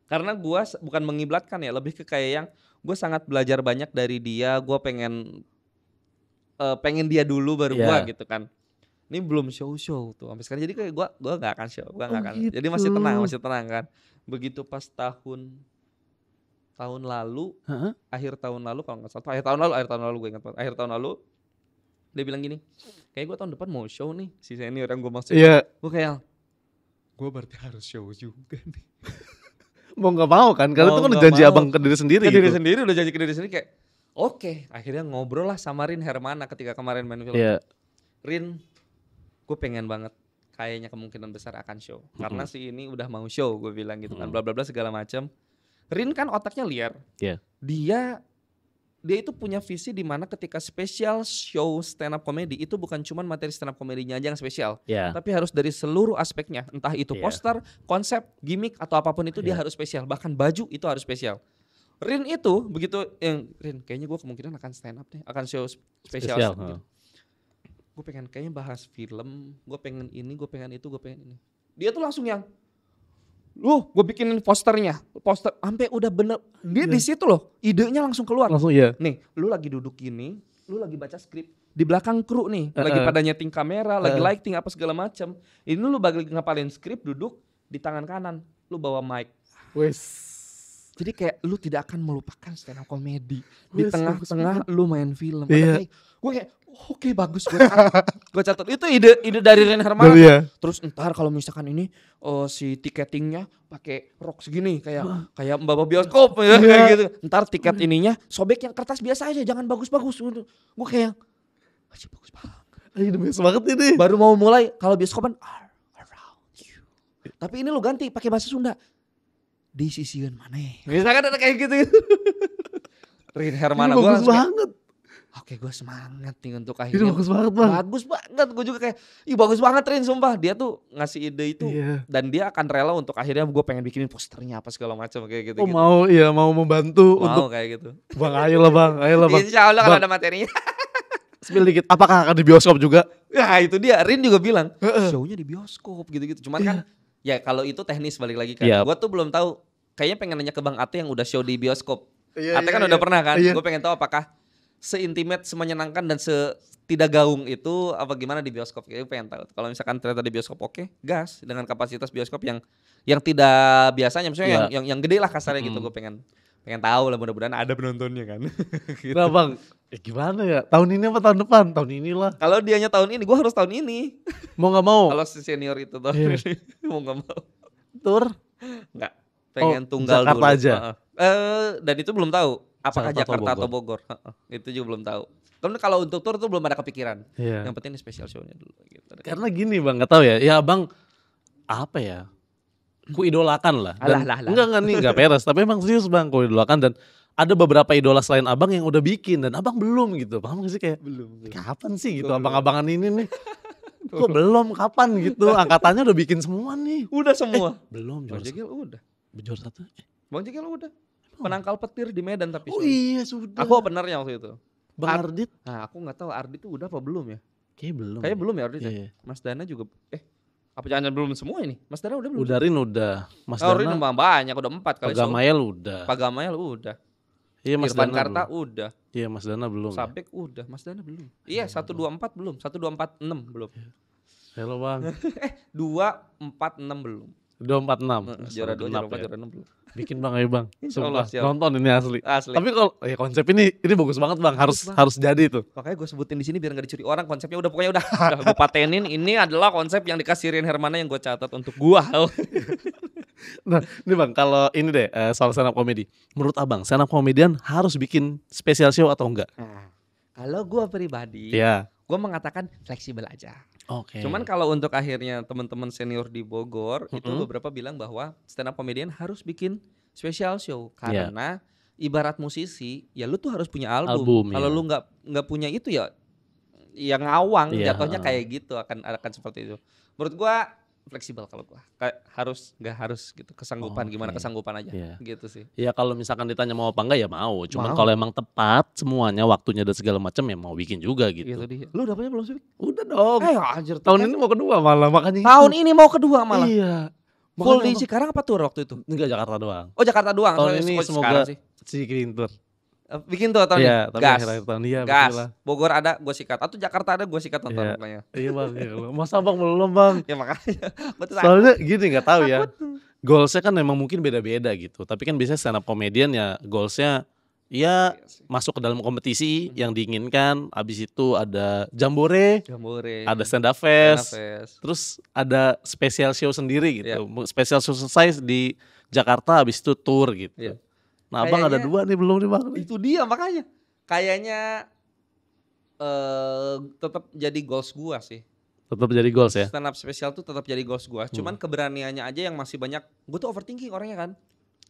Karena gue bukan mengiblatkan ya, lebih ke kayak yang gue sangat belajar banyak dari dia. Gue pengen dia dulu baru Iya. gue gitu kan. Ini belum show tuh sampai sekarang, jadi kayak gue nggak akan show, gue nggak akan. gitu. Jadi masih tenang kan. Begitu pas tahun lalu, akhir tahun lalu kalau nggak salah, akhir tahun lalu gue ingat banget, akhir tahun lalu dia bilang gini, kayak gue tahun depan mau show nih, si senior yang gue maksud. Iya. Gue kayak, gue berarti harus show juga nih. Mau nggak mau kan? Karena itu kan Mau udah nggak janji mau. abang ke diri sendiri Ke gitu. diri sendiri, udah janji ke diri sendiri kayak, oke, akhirnya ngobrol lah sama Rin Hermana ketika kemarin main film. Iya. Rin, gue pengen banget, kayaknya kemungkinan besar akan show, karena si ini udah mau show, gue bilang gitu kan, bla bla bla segala macam. Rin kan otaknya liar. Iya. Dia itu punya visi di mana ketika spesial show stand up comedy itu bukan cuma materi stand up comedy-nya aja yang spesial, Iya. tapi harus dari seluruh aspeknya, entah itu Iya. poster, konsep, gimmick atau apapun itu dia harus spesial, bahkan baju itu harus spesial. Rin itu begitu Rin, kayaknya gue kemungkinan akan stand up deh, akan show spesial. Gitu. Gue pengen kayaknya bahas film, gue pengen ini, gue pengen itu, gue pengen ini. Dia tuh langsung yang, gue bikinin poster sampai udah bener. Dia di situ loh, idenya langsung keluar. Langsung iya. Nih, lu lagi duduk gini, lu lagi baca skrip, di belakang kru nih, lagi pada nyeting kamera, lagi lighting apa segala macam. Ini lu lagi ngapalin skrip, duduk di tangan kanan, lu bawa mic. Wes. Jadi kayak lu tidak akan melupakan stand up comedy. Di Wes, tengah-tengah lu main film. Iya. Gue kayak oke, bagus, gue catat. Itu ide dari Ren Hermana. Iya. Terus ntar kalau misalkan ini si tiketingnya pakai rok segini kayak mbak bioskop ya, kayak gitu. Ntar tiket ininya sobek yang kertas biasa aja, jangan bagus-bagus. Gue kayak aja bagus banget. Ini best banget ini. Baru mau mulai kalau bioskopan around you. Tapi ini lu ganti pakai bahasa Sunda. Di sisian mana? Misalkan ada kayak gitu. Rin Hermana Ini gue bagus banget. Oke, gue semangat nih untuk Ini akhirnya. bagus banget bang. Bagus banget, gue juga kayak, ih bagus banget Rin, sumpah. Dia tuh ngasih ide itu dan dia akan rela untuk akhirnya gue pengen bikinin posternya apa segala macam kayak gitu. Oh mau membantu mau untuk kayak gitu. bang, ayolah bang. Insya Allah kalau ada materinya. Spill dikit, apakah akan di bioskop juga? Ya itu dia, Rin juga bilang, show-nya di bioskop gitu-gitu. Cuman kan, ya kalau itu teknis balik lagi kan. Yap. Gue tuh belum tahu, kayaknya pengen nanya ke Bang Ate yang udah show di bioskop. Iya, Ate kan udah pernah kan, gue pengen tahu apakah se-intimate, semenyenangkan dan tidak gaung itu apa gimana di bioskop. Kayaknya pengen tahu. Kalau misalkan ternyata di bioskop oke, gas dengan kapasitas bioskop yang tidak biasanya, misalnya yang gede lah kasarnya gitu. Gue pengen tahu lah, mudah-mudahan ada penontonnya kan. Gitu. Nah bang, gimana ya? Tahun ini apa tahun depan? Tahun inilah. Kalau dianya tahun ini, gue harus tahun ini. Mau nggak mau? Kalau si senior itu tahun ini, mau nggak mau. Tur? Nggak, pengen tunggal Jakarta dulu. aja. Dan itu belum tahu apakah Jakarta Jakarta atau Bogor. Itu juga belum tahu. Karena kalau untuk tour tuh belum ada kepikiran. Iya. Yang penting ini special show-nya dulu. Gitu. Karena gini bang, nggak tahu ya. Ya bang, apa ya? Ku idolakan lah. Dan enggak nih, nggak peres. Tapi emang serius bang, ku idolakan dan ada beberapa idola selain abang yang udah bikin dan abang belum gitu. Paham gak sih kayak? Belum. Kapan sih gitu abang-abangan ini nih? Kok belum? Kapan gitu? Angkatannya udah bikin semua nih. Udah semua. Belum. Bang Jegel udah. Juara satu. Bang Jegel udah. Penangkal petir di Medan tapi. Oh iya sudah. Aku openernya waktu itu. Bang Ardit. Nah aku gak tahu Ardit tuh udah apa belum ya. Kayaknya belum ya Ardit ya. Iya. Mas Dana juga. Apa jangan belum semua ini? Mas Dana udah belum? Udah Rin udah. Mas Rin Dana. banyak, udah 4 kali. Pagamayel udah. Pagamayel udah. Iya Mas Irfan Dana Karta belum. udah. Iya Mas Dana belum. Sabek udah, Mas Dana belum. Iya 124 belum, 1246 belum. Halo bang. 246 belum. 246. Juara 2, juara 4, juara 6 belum. Bikin bang ayo bang. Insyaallah, Sumpah, siap. nonton ini asli. Asli. Tapi kalau konsep ini bagus banget bang. Harus jadi tuh. Makanya gue sebutin di sini biar nggak dicuri orang. Konsepnya udah pokoknya udah gue patenin. Ini adalah konsep yang dikasih Rin Hermana yang gue catat untuk gue. Nah, ini Bang, kalau ini deh soal stand up comedy. Menurut Abang, stand up comedian harus bikin special show atau enggak? Nah, kalau gue pribadi, Iya. gue mengatakan fleksibel aja. Oke. Cuman kalau untuk akhirnya teman-teman senior di Bogor itu Mm-mm. beberapa bilang bahwa stand up comedian harus bikin special show Iya. karena ibarat musisi ya lu tuh harus punya album. Album, Kalau ya. lu nggak punya itu ya ngawang Iya, jatuhnya heeh. kayak gitu akan seperti itu. Menurut gua fleksibel kalau gua. Kayak nggak harus gitu kesanggupan gimana Oke. kesanggupan aja Iya. gitu sih. Ya kalau misalkan ditanya mau apa enggak ya mau. Cuman Mau. kalau emang tepat semuanya waktunya dan segala macam ya mau bikin juga gitu. Gitu dia. Lu udah punya belum sih? Udah dong. Anjir Tahun ini mau kedua malah makanya tahun itu. ini mau kedua malah. Iya. Full Makanya di Cikarang apa tour waktu itu? enggak Jakarta doang. Oh Jakarta doang. Tahun Soalnya ini sekarang semoga sih. bikin tour. Bikin tuh tahun Iya, ini. tapi Gas. akhir tahun iya Gas. betul lah. Bogor ada gue sikat. Atau Jakarta ada gue sikat nonton Iya. pokoknya. Iya Bang, iya. Masa Bang belum Bang? Ya makanya gue tuh Soalnya gini nggak tahu ya. takut. Goalsnya kan memang mungkin beda-beda gitu. Tapi kan biasanya stand up comedian ya goalsnya ya Iya sih. masuk ke dalam kompetisi yang diinginkan. Abis itu ada jambore, Jambore. ada stand up fest, Fest. terus ada special show sendiri Iya. gitu. Special show selesai di Jakarta, abis itu tour gitu. Iya. Nah Abang ada Kayaknya 2 nih belum nih Bang. Itu dia makanya. Kayaknya tetap jadi goals gua sih. Tetap jadi goals ya. Stand up spesial tuh tetap jadi goals gua. Cuman keberaniannya aja yang masih banyak. Gue tuh overthinking orangnya kan.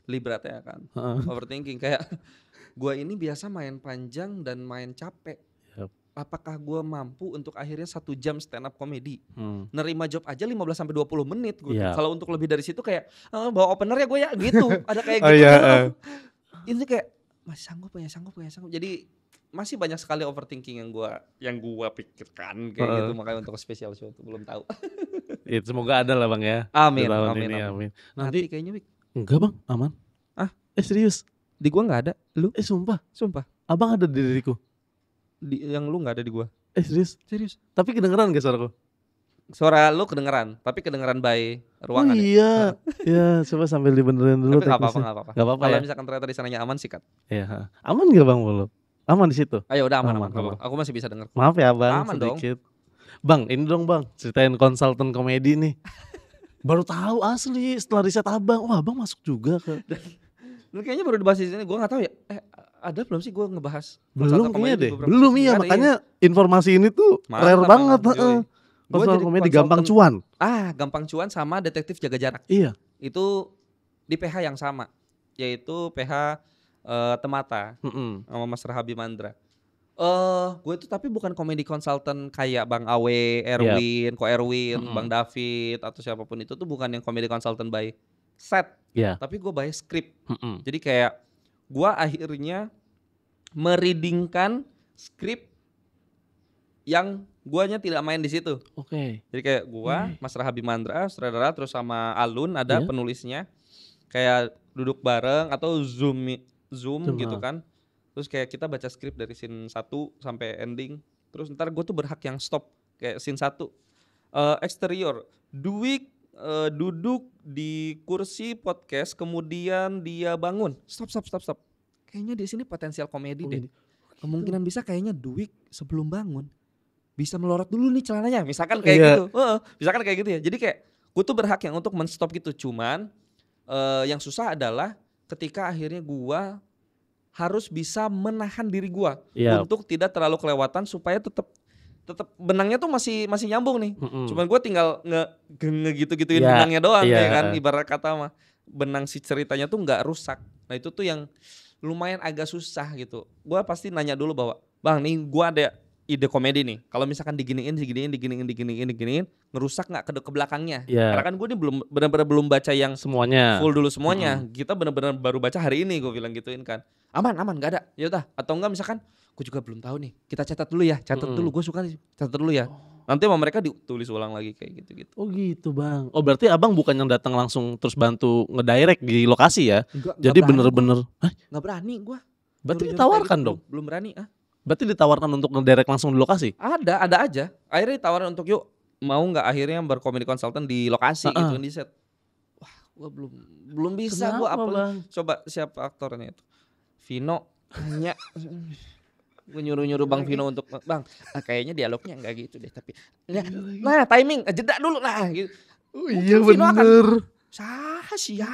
Libratnya kan. Heeh. Overthinking kayak gua ini biasa main panjang dan main capek. Yap. Apakah gua mampu untuk akhirnya 1 jam stand up comedy? Hmm. Nerima job aja 15 sampai 20 menit gua. Iya. Kalau untuk lebih dari situ kayak bawa opener ya gue ya gitu. Ada kayak Oh gitu. iya, Ini kayak masih sanggup. Jadi masih banyak sekali overthinking yang gua pikirkan kayak gitu, makanya untuk special show tuh belum tahu. Ya, semoga ada lah Bang ya. Amin, Di tahun amin, ini, amin. amin. Nanti Nanti kayaknya Wik, enggak Bang, aman. Ah? Serius? di gua nggak ada, lu Sumpah. sumpah Abang ada di diriku. yang lu nggak ada di gua. Serius? Serius. Tapi kedengeran gak suaraku? Suara lu kedengeran, tapi kedengeran by ruangan Oh ya. iya. Ya, coba sambil dibenerin dulu Tapi nggak apa-apa, teknisnya. nggak apa-apa. Nggak apa-apa Kalau ya? misalkan ternyata di sananya aman sikat. Iya. Aman gak Bang Bolo? Aman di situ? Ayo udah aman, Aman, nggak apa-apa. Aku masih bisa dengar. Maaf ya Bang, Aman dong. sedikit. Bang, ini dong Bang, ceritain konsultan komedi nih. Baru tahu asli setelah riset Abang. Wah, Abang masuk juga ke. Lu kayaknya baru dibahas di sini, gua nggak tahu ya. Ada belum sih gua ngebahas? Belum konsultan kayaknya komedi di deh. beberapa Belum sesi? iya, Ada, makanya informasi ini tuh Mantap, rare banget, mantap, heeh. yoi. Gua Konsultan jadi komedi gampang cuan. Gampang cuan sama detektif jaga jarak. Iya. Itu di PH yang sama, yaitu PH Temata Mm-mm. sama Mas Rahabi Mandra. Gue itu tapi bukan komedi konsultan kayak Bang Awe, Erwin, Ko Erwin, Mm-mm. Bang David atau siapapun itu tuh bukan yang komedi konsultan by set, Iya. tapi gue by script. Mm-mm. Jadi kayak gue akhirnya mereadingkan skrip yang guanya tidak main di situ. Oke. Jadi kayak gua, Mas Rahabi Mandra, sutradara, terus sama Alun ada Iya. penulisnya. Kayak duduk bareng atau Zoom Zoom, gitu kan. Terus kayak kita baca skrip dari scene 1 sampai ending. Terus ntar gue tuh berhak yang stop kayak scene 1. Eksterior, Dwik duduk di kursi podcast kemudian dia bangun. Stop. Kayaknya di sini potensial komedi deh. Kemungkinan bisa kayaknya Dwik sebelum bangun bisa melorot dulu nih celananya, misalkan kayak Iya. gitu. Misalkan kayak gitu ya. Jadi kayak gue tuh berhak yang untuk men-stop gitu. Cuman yang susah adalah ketika akhirnya gue harus bisa menahan diri gue Iya. untuk tidak terlalu kelewatan supaya tetap benangnya tuh masih nyambung nih. Mm-mm. Cuman gue tinggal nge-gitu-gituin Iya, benangnya doang iya. ya kan. Ibarat kata mah benang si ceritanya tuh nggak rusak. Nah itu tuh yang lumayan agak susah gitu. Gue pasti nanya dulu bahwa Bang nih gue ada ide komedi nih. Kalau misalkan diginiin, ngerusak nggak ke belakangnya? Iya. Karena kan gue nih benar-benar belum baca yang Semuanya. full dulu semuanya. Kita benar-benar baru baca hari ini, gue bilang gituin kan. Aman nggak ada. Ya udah. Atau enggak misalkan gue juga belum tahu nih. Kita catat dulu ya. Dulu. Gue suka nih. Catat dulu ya. Nanti sama mereka ditulis ulang lagi kayak gitu. Oh gitu Bang. Oh berarti Abang bukan yang datang langsung terus bantu ngedirect di lokasi ya? Jadi bener-bener. Hah? Nggak berani gue. Berarti Nyuruh-nyuruh ditawarkan kayak gitu, dong? Belum berani Berarti ditawarkan untuk ngedirect langsung di lokasi? Ada aja. Akhirnya ditawarin untuk yuk mau nggak akhirnya berkomedi konsultan di lokasi gitu di set. Wah, gua belum bisa gua Kenapa, apa. Bang? Coba siapa aktornya itu? Vino hanya gue nyuruh Bang Vino untuk Bang, kayaknya dialognya enggak gitu deh tapi nah timing jeda dulu nah gitu. Oh iya Mungkin Vino akan bener. Sia.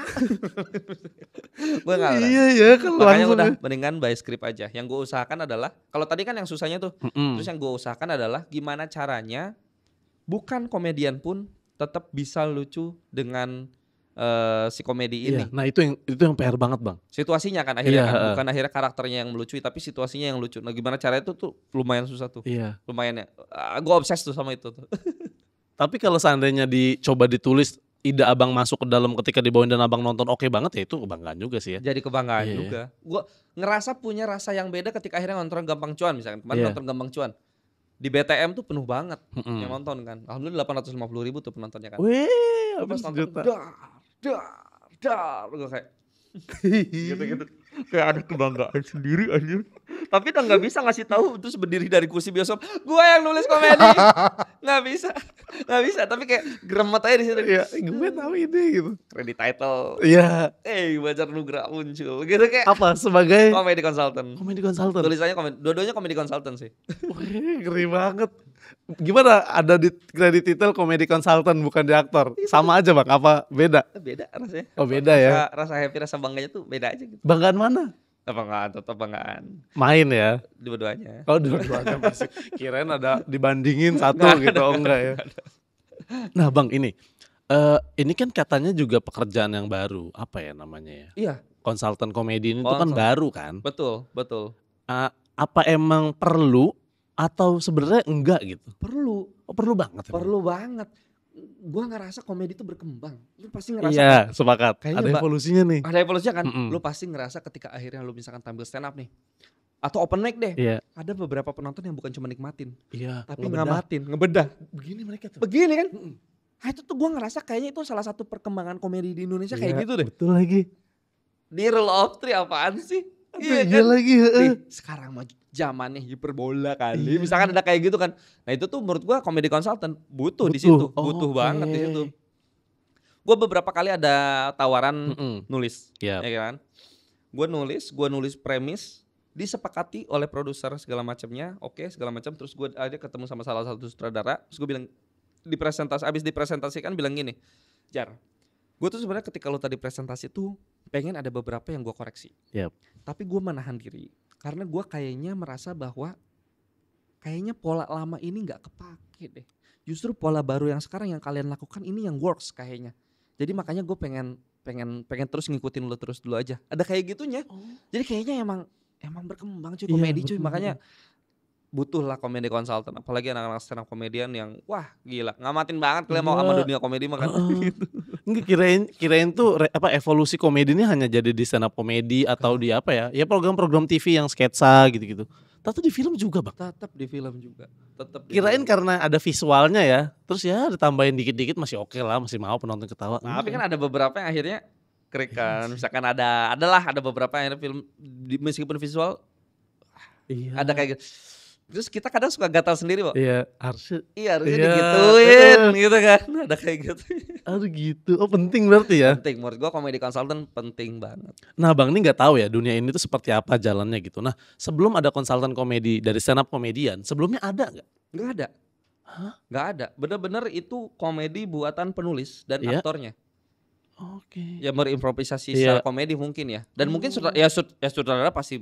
Gue nggak pernah. Iya ya kan Makanya langsung udah ya. mendingan by script aja. Yang gue usahakan adalah, kalau tadi kan yang susahnya tuh, terus yang gue usahakan adalah gimana caranya bukan komedian pun tetap bisa lucu dengan si komedi ini. Iya, nah itu yang PR banget Bang. Situasinya kan akhirnya Iya, kan, bukan akhirnya karakternya yang melucu, tapi situasinya yang lucu. Nah gimana caranya itu tuh lumayan susah tuh. Iya. Lumayan ya. Gue obses tuh sama itu tuh. Tapi kalau seandainya dicoba ditulis ide Abang masuk ke dalam ketika dibawain dan Abang nonton oke banget ya itu kebanggaan juga sih ya. Jadi kebanggaan Iya, juga. Gue ngerasa punya rasa yang beda ketika akhirnya nonton Gampang Cuan misalkan. Kemarin Iya. nonton Gampang Cuan. Di BTM tuh penuh banget Mm-mm. yang nonton kan. Alhamdulillah 850.000 tuh penontonnya kan. Wih, Gua pas habis nonton sejuta. dar. Gue kayak gitu-gitu. Kayak ada kebanggaan sendiri anjir. Tapi udah gak bisa ngasih tahu terus berdiri dari kursi bioskop. Gue yang nulis komedi. Gak bisa. Tapi kayak geremet aja di situ. Iya, gue tahu ini gitu. Credit title. Iya. Bajar Nugra muncul. Gitu kayak Apa sebagai comedy consultant. comedy consultant? Tulisannya dua-duanya comedy consultant sih. Wih, ngeri banget. Gimana ada di kredit titel comedy consultant bukan di aktor? Sama aja Bang, apa beda? Beda rasanya. Oh beda ya. Rasa happy, rasa bangganya tuh beda aja gitu. Banggaan mana? Tetap banggaan. Main ya. Dua-duanya. Oh dua-duanya masih. Kirain ada dibandingin satu Nggak gitu, ada. oh enggak ya. Nah Bang ini kan katanya juga pekerjaan yang baru, apa ya namanya ya? Iya, Konsultan komedi ini tuh kan Konsul. baru kan? betul. Apa emang perlu atau sebenarnya enggak gitu? Perlu Oh perlu banget emang? banget. Gua ngerasa komedi itu berkembang. Lu pasti ngerasa Iya, sepakat. Kayaknya Ada evolusinya nih. ada evolusinya kan. Mm-mm. Lu pasti ngerasa ketika akhirnya lu misalkan tampil stand up nih. Atau open mic deh. Iya. Ada beberapa penonton yang bukan cuma nikmatin, Iya. tapi ngebedah. Begini mereka tuh. Begini kan. Nah itu tuh gue ngerasa kayaknya itu salah satu perkembangan komedi di Indonesia kayak Iya, gitu deh. betul lagi. Di Rule of Three apaan sih? Iya kan? lagi. Nih, sekarang mah zamannya hiperbola kali. Iya. Misalkan ada kayak gitu kan. Nah itu tuh menurut gue komedi consultant butuh di Butuh. situ, butuh Oke. banget di situ. Gue beberapa kali ada tawaran nulis, Iya. ya kan? Gue nulis premis, disepakati oleh produser segala macamnya, oke segala macam. Terus gue ada ketemu sama salah satu sutradara, terus gue bilang abis dipresentasikan bilang gini, Jar, gue tuh sebenarnya ketika lo tadi presentasi tuh pengen ada beberapa yang gue koreksi, Yap. tapi gue menahan diri karena gue kayaknya merasa bahwa kayaknya pola lama ini nggak kepake deh. Justru pola baru yang sekarang yang kalian lakukan ini yang works kayaknya. Jadi makanya gue pengen terus ngikutin lo terus dulu aja. Ada kayak gitunya. Jadi kayaknya emang berkembang cuy Iya, komedi cuy. betul. Makanya butuh lah komedi consultant. Apalagi anak-anak stand up komedian yang wah gila ngamatin banget kalian mau sama Iya. dunia komedi mah kan. Gitu. Enggak kirain tuh evolusi komedi ini hanya jadi di stand up komedi atau di apa ya? Ya program-program TV yang sketsa gitu-gitu. Tapi di film juga Bang. Tetap di film juga. Tetap. Kirain karena ada visualnya ya. Terus ya ditambahin dikit-dikit masih oke lah, masih mau penonton ketawa. Tapi kan ada beberapa yang akhirnya krik kan. Misalkan ada beberapa yang akhirnya film meskipun visual iya. ada kayak gitu. Terus kita kadang suka gatal sendiri, Pak. Iya, harusnya Iya, harusnya Iya, digituin gitu kan. Ada kayak gitu. aduh gitu. Oh penting berarti ya. Penting menurut gua komedi consultant penting banget. Nah Bang ini nggak tahu ya dunia ini tuh seperti apa jalannya gitu. Nah sebelum ada konsultan komedi dari stand up komedian, sebelumnya ada nggak? Nggak ada. Hah? Nggak ada. Bener-bener itu komedi buatan penulis dan Iya. aktornya. Oke. Ya berimprovisasi Iya. secara komedi mungkin ya. Dan mungkin sutradara pasti.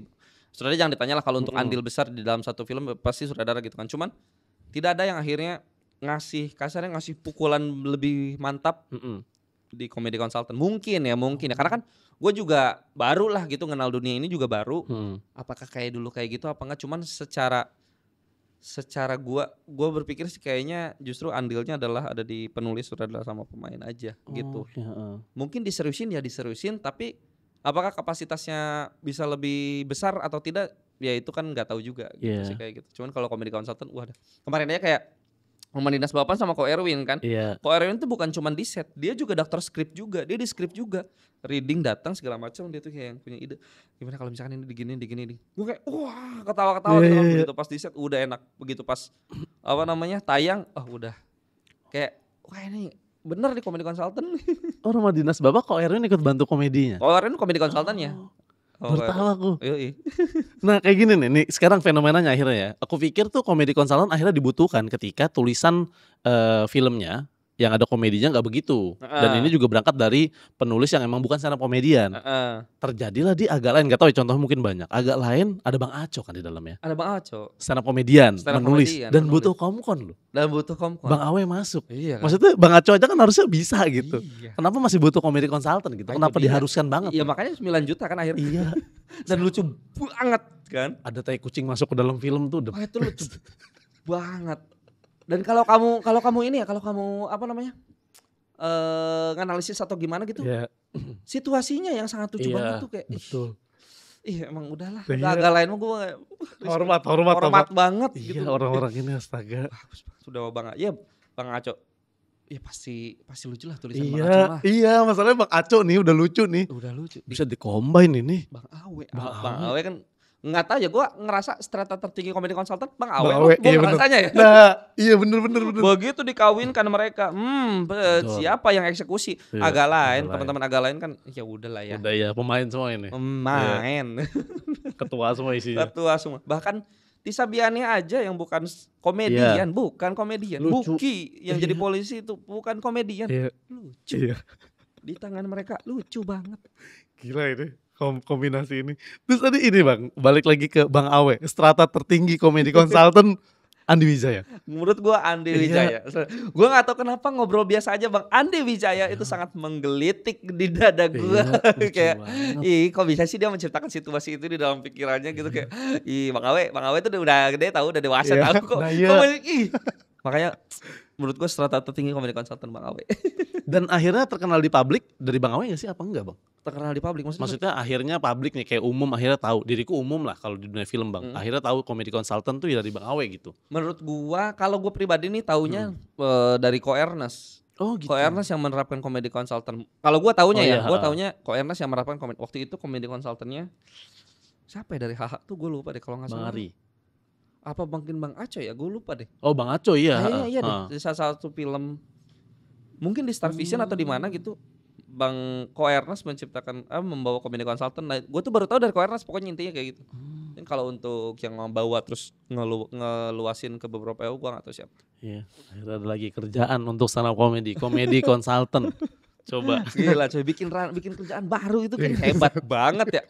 Sutradara jangan ditanya lah kalau untuk andil besar di dalam satu film pasti sutradara gitu kan. Cuman tidak ada yang akhirnya kasarnya ngasih pukulan lebih mantap di komedi consultant. Mungkin ya. Karena kan gue juga baru lah gitu kenal dunia ini juga baru. Apakah kayak dulu kayak gitu apa enggak? Cuman secara gue berpikir sih kayaknya justru andilnya adalah ada di penulis, sutradara sama pemain aja gitu. Oke, heeh. Mungkin diseriusin tapi apakah kapasitasnya bisa lebih besar atau tidak ya itu kan nggak tahu juga gitu Iya. sih kayak gitu. Cuman kalau comedy consultant wah kemarin aja kayak Momen Dinas Bapan sama Ko Erwin kan. Iya. Ko Erwin tuh bukan cuma di set, dia juga daftar skrip juga, dia di skrip juga. Reading datang segala macam, dia tuh kayak yang punya ide. Gimana kalau misalkan ini digini. Gue kayak wah ketawa-ketawa Iya, gitu kan. iya, iya. Begitu pas di set udah enak. Begitu pas tayang, udah kayak wah ini bener nih komedi konsultan. Oh rumah dinas Bapak kok Erwin ikut bantu komedinya? Ko Erwin komedi konsultannya. Baru tahu aku. Iya. Nah kayak gini nih sekarang fenomenanya akhirnya ya. Aku pikir tuh komedi konsultan akhirnya dibutuhkan ketika tulisan filmnya yang ada komedinya nggak begitu. Dan ini juga berangkat dari penulis yang emang bukan stand up komedian. Terjadilah di agak lain, nggak tahu ya, contoh mungkin banyak. Agak lain ada Bang Aco kan di dalamnya. Ada Bang Aco. Stand up komedian, Stand up menulis komedian, dan menulis. butuh komkon loh. Dan butuh komkon. Bang Awe masuk. Iya kan? Maksudnya Bang Aco aja kan harusnya bisa gitu. Iya. Kenapa masih butuh komedi konsultan gitu? Nah, Kenapa itu dia. diharuskan banget? Iya makanya 9 juta kan akhirnya. Iya. Dan lucu banget kan. Ada tai kucing masuk ke dalam film tuh. Wah itu lucu banget. Dan kalau kamu ini ya, kalau kamu apa namanya? Nganalisis atau gimana gitu. Iya. Situasinya yang sangat lucu banget tuh kayak. Betul. Iya emang udahlah. Iya. Udah agak lain mah gue Hormat banget iya, gitu. orang-orang ini astaga. Bagus banget. Sudah Bang. Ya Bang Aco. Ya pasti lucu lah tulisan Bang Aco Iya, mah. iya, masalahnya Bang Aco nih udah lucu nih. Udah lucu. Bisa di-combine ini. Bang Awe. Bang Bang Awe. Awe kan nggak tahu ya, gue ngerasa strata tertinggi komedi konsultan Bang Awe. Bang Awe, Gue iya bener. ngerasanya ya. Nah, iya bener. Begitu dikawinkan mereka, siapa yang eksekusi? Iya, Agak lain, agak teman-teman agak lain kan, ya udahlah ya. Udah ya, pemain semua ini. Main, Ketua semua isinya. ketua semua. Bahkan Tisa Biani aja yang bukan komedian, bukan komedian. Lucu. Buki yang jadi polisi itu bukan komedian. Iya. Lucu. Iya. Di tangan mereka lucu banget. Gila ini kombinasi ini. Terus tadi ini Bang, balik lagi ke Bang Awe, strata tertinggi komedi konsultan Andi Wijaya. Menurut gua Andi Iya. Wijaya. Gua nggak tahu kenapa ngobrol biasa aja Bang. Andi Wijaya itu sangat menggelitik di dada gua. Iya, lucu Kayak, banget. kok bisa sih dia menciptakan situasi itu di dalam pikirannya gitu kayak, Bang Awe itu udah gede tahu, udah dewasa Iya, tahu kok. nah iya. Makanya menurut gua strata tertinggi komedi konsultan Bang Awe. Dan akhirnya terkenal di publik dari Bang Awe gak sih apa enggak Bang? Terkenal di publik Maksudnya akhirnya publik nih kayak umum akhirnya tahu, diriku umum lah kalau di dunia film Bang. Akhirnya tahu komedi konsultan tuh ya dari Bang Awe gitu. menurut gua kalau gua pribadi nih taunya dari Ko Ernest. Oh gitu. Ko Ernest yang menerapkan komedi konsultan. Kalau gua taunya Oh, ya, iya, gua taunya Ko Ernest yang menerapkan komedi. Waktu itu komedi konsultannya siapa ya dari HH tuh gua lupa deh kalau nggak Bang salah. Ari. Apa mungkin Bang Aco ya, gua lupa deh. Oh Bang Aco iya. Kayaknya iya deh. Ah. Di salah satu film mungkin di Star Vision atau di mana gitu. Bang Ko Ernest menciptakan membawa komedi konsultan. Nah, gue tuh baru tahu dari Ko Ernest pokoknya intinya kayak gitu. Dan kalau untuk yang membawa terus ngeluasin ke beberapa gue nggak tahu siapa. Iya, akhirnya ada lagi kerjaan untuk stand up comedy konsultan. Coba. Gila coy, bikin kerjaan baru itu kan hebat banget ya.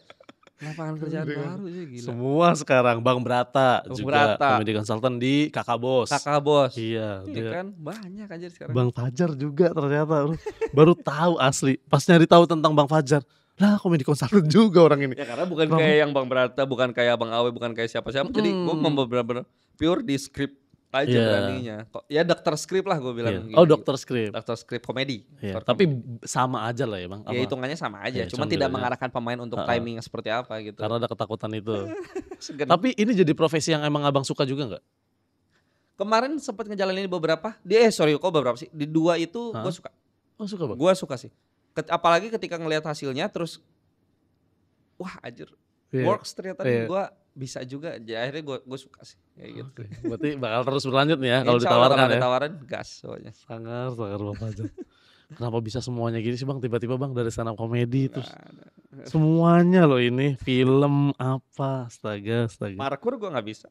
Lapangan kerjaan baru sih gila. Semua sekarang Bang Brata Bang juga Brata. komedi konsultan di Kakak Bos. Kakak Bos. Iya, Iya dia. kan banyak aja sekarang. Bang Fajar juga ternyata baru tahu asli. Pas nyari tahu tentang Bang Fajar, lah komedi konsultan juga orang ini. Ya karena bukan kayak yang Bang Brata, bukan kayak Bang Awe, bukan kayak siapa-siapa. Jadi gue bener-bener pure di script aja Iya. beraninya. Ya dokter script lah gue bilang. Iya. Oh dokter skrip. Dokter script komedi. Iya. Short Tapi comedy. sama aja lah ya Bang. Ya hitungannya sama aja, Iya, cuman cuma tidak bedanya. mengarahkan pemain untuk timing seperti apa gitu. Karena ada ketakutan itu. Segan. Tapi ini jadi profesi yang emang abang suka juga nggak? Kemarin sempat ngejalanin beberapa. Kok beberapa sih? Di 2 itu gue suka. Oh suka Bang? Gue suka sih. Apalagi ketika ngelihat hasilnya terus wah anjir. Iya. Works ternyata Iya. gue bisa juga. Akhirnya gue suka sih kayak gitu. Oke. Berarti bakal terus berlanjut nih ya kalau Insya Allah ditawarkan kalau ada ya. tawaran gas pokoknya. Sangar Bang Fajar. Kenapa bisa semuanya gini sih Bang? Tiba-tiba Bang dari stand up comedy terus semuanya loh ini film apa astaga. Parkour gue nggak bisa.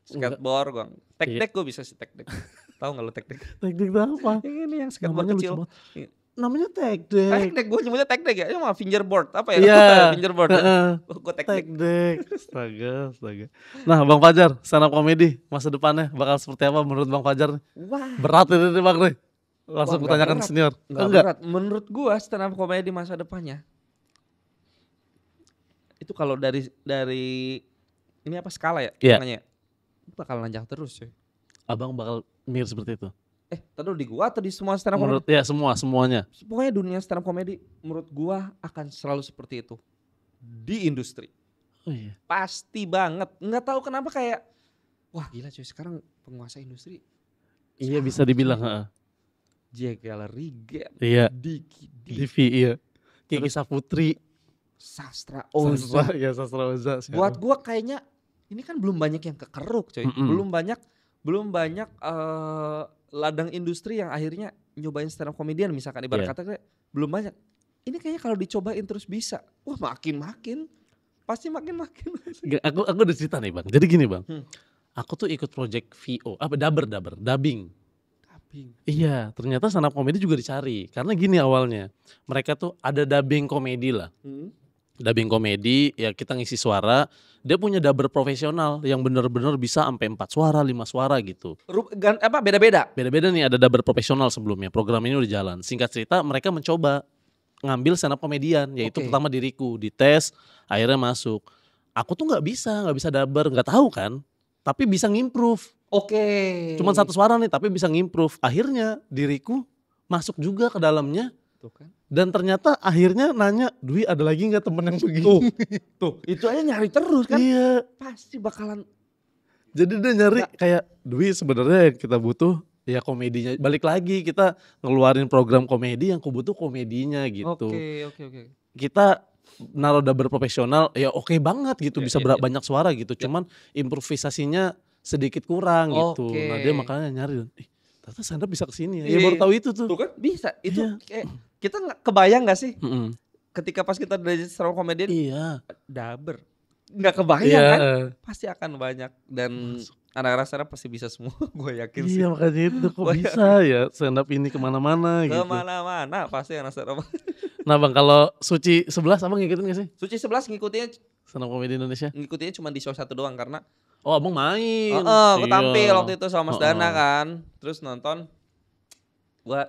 Skateboard gue. Tek-tek gue bisa sih tek-tek. Tahu nggak lo tek-tek? Teknik apa? Yang ini yang skateboard Namanya lucu kecil. banget. Iya. Namanya teknik. Tek-tek gue nyebutnya tek-tek ya. Cuma fingerboard apa ya? Iya. Fingerboard. Heeh. Gue tek-tek. Teknik. Astaga. Nah Bang Fajar, stand up comedy masa depannya bakal seperti apa menurut Bang Fajar? Wah. Berat ini nih Bang nih. Langsung Wah, kutanyakan berat. senior. Nggak berat. Menurut gua stand up comedy masa depannya itu kalau dari ini apa skala ya? Iya. Namanya? Bakal nanjak terus cuy. Abang bakal mirip seperti itu. Tadi di gua atau di semua stand up comedy? Menurut ya semuanya. Pokoknya dunia stand up comedy menurut gua akan selalu seperti itu di industri. Oh iya. Pasti banget. Nggak tahu kenapa kayak wah gila cuy sekarang penguasa industri. Iya bisa dibilang, heeh. Jack Gallery, Iya. Diki, TV iya. Kiki Saputri, Sastra Oza. Sastra Oza. Buat gua kayaknya ini kan belum banyak yang kekeruk coy. Belum banyak ladang industri yang akhirnya nyobain stand up comedian misalkan ibarat kata kayak belum banyak. Ini kayaknya kalau dicobain terus bisa. Wah, makin pasti makin. Aku udah cerita nih Bang. Jadi gini Bang. Aku tuh ikut project VO, dubbing. dubbing. Iya, ternyata stand up comedy juga dicari. Karena gini awalnya, mereka tuh ada dubbing komedi lah. Dubbing komedi ya kita ngisi suara, dia punya dubber profesional yang bener-bener bisa sampai 4 suara, 5 suara gitu. Beda-beda? Beda-beda nih, ada dubber profesional sebelumnya, program ini udah jalan. Singkat cerita mereka mencoba ngambil stand up komedian, yaitu pertama diriku, dites, akhirnya masuk. Aku tuh nggak bisa dubber, nggak tahu kan, tapi bisa ngimprove. Cuman 1 suara nih tapi bisa ngimprove. Akhirnya diriku masuk juga ke dalamnya. Tuh kan. Dan ternyata akhirnya nanya, Dwi ada lagi gak temen yang begini? Tuh, itu aja nyari terus kan. Iya. Pasti bakalan. Jadi dia nyari kayak, Dwi sebenarnya yang kita butuh ya komedinya. Balik lagi kita ngeluarin program komedi yang ku butuh komedinya gitu. Oke. Kita naruh dubber profesional ya oke banget gitu, bisa banyak suara gitu. Cuman improvisasinya sedikit kurang gitu. Nah dia makanya nyari, ternyata stand up bisa kesini ya. Ya baru tahu itu tuh. Tuh kan bisa. Itu kayak kita kebayang gak sih? Ketika pas kita dari stand up comedian dubber. Gak kebayang kan? Pasti akan banyak. Dan anak-anak stand up pasti bisa semua. Gue yakin sih. Iya makanya itu kok bisa ya stand up ini kemana-mana gitu. Kemana-mana pasti anak stand up. Nah bang, kalau Suci 11 abang ngikutin gak sih? Suci 11 ngikutinnya stand up comedy Indonesia? Ngikutinnya cuma di show 1 doang karena abang main. Gue tampil waktu itu sama Mas Dana kan. Terus nonton. Gue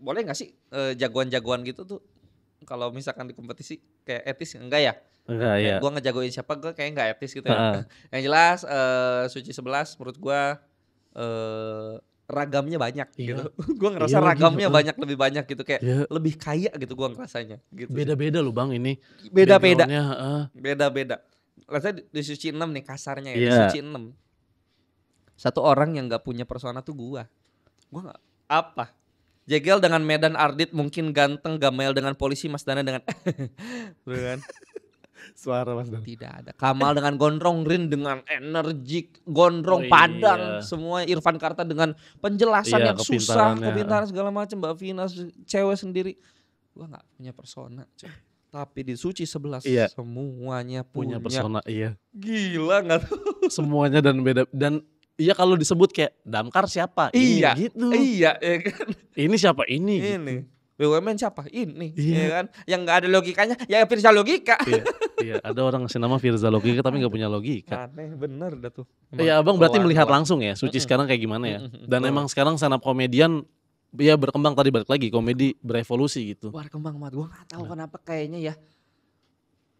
boleh gak sih jagoan-jagoan gitu tuh kalau misalkan di kompetisi kayak etis enggak ya? Enggak ya. Gue ngejagoin siapa gue kayak gak etis gitu ya. Yang jelas Suci 11 menurut gue ragamnya banyak gitu. Gue ngerasa ragamnya lebih banyak gitu kayak lebih kaya gitu gue ngerasanya gitu. Beda-beda loh bang ini. Beda-beda. Rasanya di Suci 6 nih kasarnya ya, di Suci 6. Satu orang yang gak punya persona tuh gue gak apa. Jegel dengan Medan Ardit mungkin ganteng, Gamel dengan polisi, Mas Dana dengan kan? Suara Mas Dana. Tidak ada. Kamal dengan gondrong, Rin dengan energik, gondrong, padang, semua Irfan Karta dengan penjelasan yang susah, kepintaran segala macam, Mbak Vina cewek sendiri. Gua nggak punya persona, coy. Tapi di Suci 11 semuanya punya persona, Gila nggak tuh? Semuanya dan beda dan iya kalau disebut kayak Damkar siapa? Ini gitu. Iya ya kan. Ini siapa? Ini. Gitu. BUMN siapa? Ini. Ya kan. Yang nggak ada logikanya ya Firza Logika. Iya, ada orang ngasih nama Firza Logika tapi nggak punya logika. Aneh bener dah tuh. Iya abang berarti melihat langsung ya Suci sekarang kayak gimana ya. Dan emang sekarang stand up komedian ya berkembang, tadi balik lagi komedi berevolusi gitu. Berkembang banget. Gue nggak tahu kenapa kayaknya ya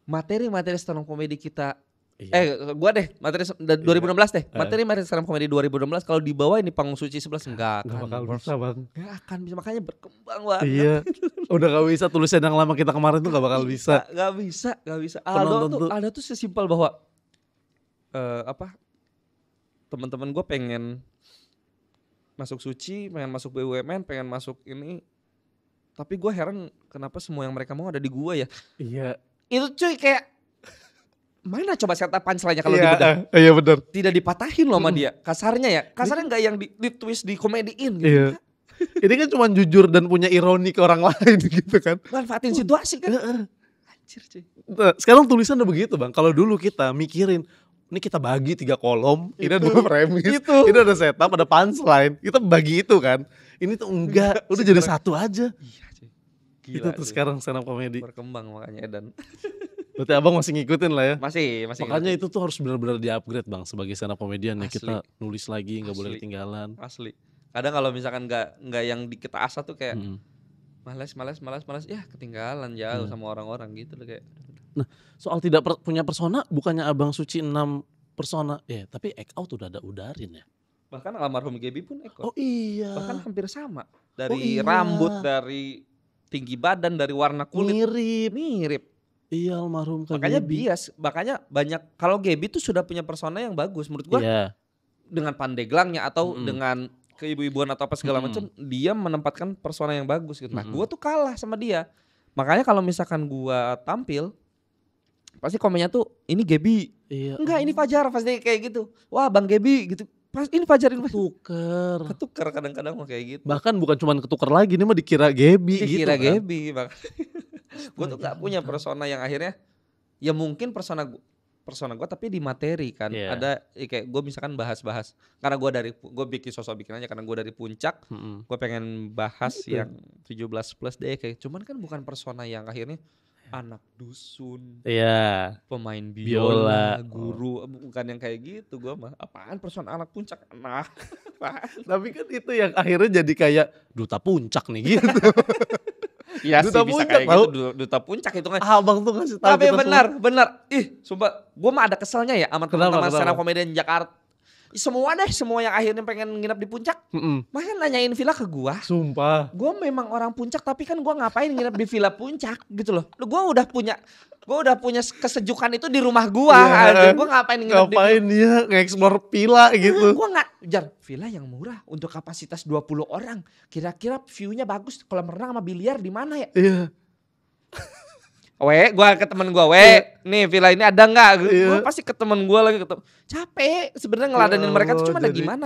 materi-materi stand up komedi kita gue deh materi 2016 deh. Materi stand up komedi 2016 kalau dibawa ini panggung Suci 11 enggak bakal bisa bang. Enggak akan bisa, makanya berkembang banget. Iya. Udah gak bisa tulisan yang lama kita kemarin tuh gak bakal bisa. Gak bisa. Aldo tuh sesimpel bahwa teman-teman gue pengen masuk Suci, pengen masuk BUMN, pengen masuk ini. Tapi gue heran kenapa semua yang mereka mau ada di gue ya. Iya. Itu cuy kayak mana coba setup punchline-nya kalau dibedah. Iya benar. Tidak dipatahin loh sama dia. Kasarnya gak yang di twist, di komediin gitu. Iya. Ini kan cuma jujur dan punya ironi ke orang lain gitu kan. Manfaatin situasi kan. Anjir cuy. Nah, sekarang tulisan udah begitu bang. Kalau dulu kita mikirin, ini kita bagi 3 kolom, ini ada premis, ini ada setup, ada punchline. Kita bagi itu kan. Ini tuh enggak, udah jadi satu aja. Iya cuy. Gila, itu tuh sekarang stand up comedy. Berkembang makanya Edan. Berarti abang masih ngikutin lah ya. Masih. Makanya itu tuh harus benar-benar di-upgrade bang sebagai stand up comedian ya. Kita nulis lagi, nggak boleh ketinggalan. Asli. Kadang kalau misalkan nggak yang kita asah tuh kayak malas, ya ketinggalan jauh sama orang-orang gitu loh kayak. Nah soal tidak punya persona, bukannya abang Suci 6 persona, tapi act out udah ada udarin ya. Bahkan almarhum Gaby pun act out. Oh iya. Bahkan hampir sama. Dari rambut, dari tinggi badan, dari warna kulit. Mirip. Iya almarhum Kak makanya Gaby. Makanya banyak kalau Gaby tuh sudah punya persona yang bagus menurut gua. Dengan pandeglangnya atau dengan keibu-ibuan atau apa segala macam, dia menempatkan persona yang bagus gitu. Nah, gua tuh kalah sama dia. Makanya kalau misalkan gua tampil pasti komennya tuh ini Gaby. Iya. Enggak, ini Fajar pasti kayak gitu. Wah, Bang Gaby gitu. Pas ini Fajar ini ketukar kadang-kadang mah kayak gitu. Bahkan bukan cuma ketukar lagi, ini mah dikira Gaby gitu kan. Gaby, gue tuh gak punya persona yang akhirnya ya mungkin persona persona gue tapi di materi kan. Iya. Ada kayak gue misalkan bahas-bahas karena gue bikin sosok bikin aja karena gue dari puncak. Gue pengen bahas yang 17 plus deh kayak cuman kan bukan persona yang akhirnya anak dusun, Iya. pemain Biola. biola, guru, bukan yang kayak gitu gue mah. Apaan persona anak puncak? Nah, Tapi kan itu yang akhirnya jadi kayak duta puncak nih gitu. ya Duta sih bisa puncak kayak tahu. gitu duta puncak itu kan. Abang tuh ngasih tahu Tapi kita benar. Ih, sumpah, gue mah ada keselnya ya sama Kenapa, teman-teman stand up kenapa? komedian Jakarta. Semua yang akhirnya pengen nginep di puncak, semua. masa nanyain villa ke gua. Sumpah. Gue memang orang puncak tapi kan gue ngapain nginep di villa puncak gitu loh. Gue udah punya kesejukan itu di rumah gua. Iya. Gue ngapain nginep Ngapain dia nge-explore villa gitu. Gue nggak jar villa yang murah untuk kapasitas 20 orang. Kira-kira view-nya bagus kolam renang sama biliar di mana ya? Iya. Gue ke temen gue, nih villa ini ada nggak? Gue Iya. pasti ke temen gue lagi ketemu. Capek sebenarnya ngeladenin mereka tuh Allah, cuma ada gimana?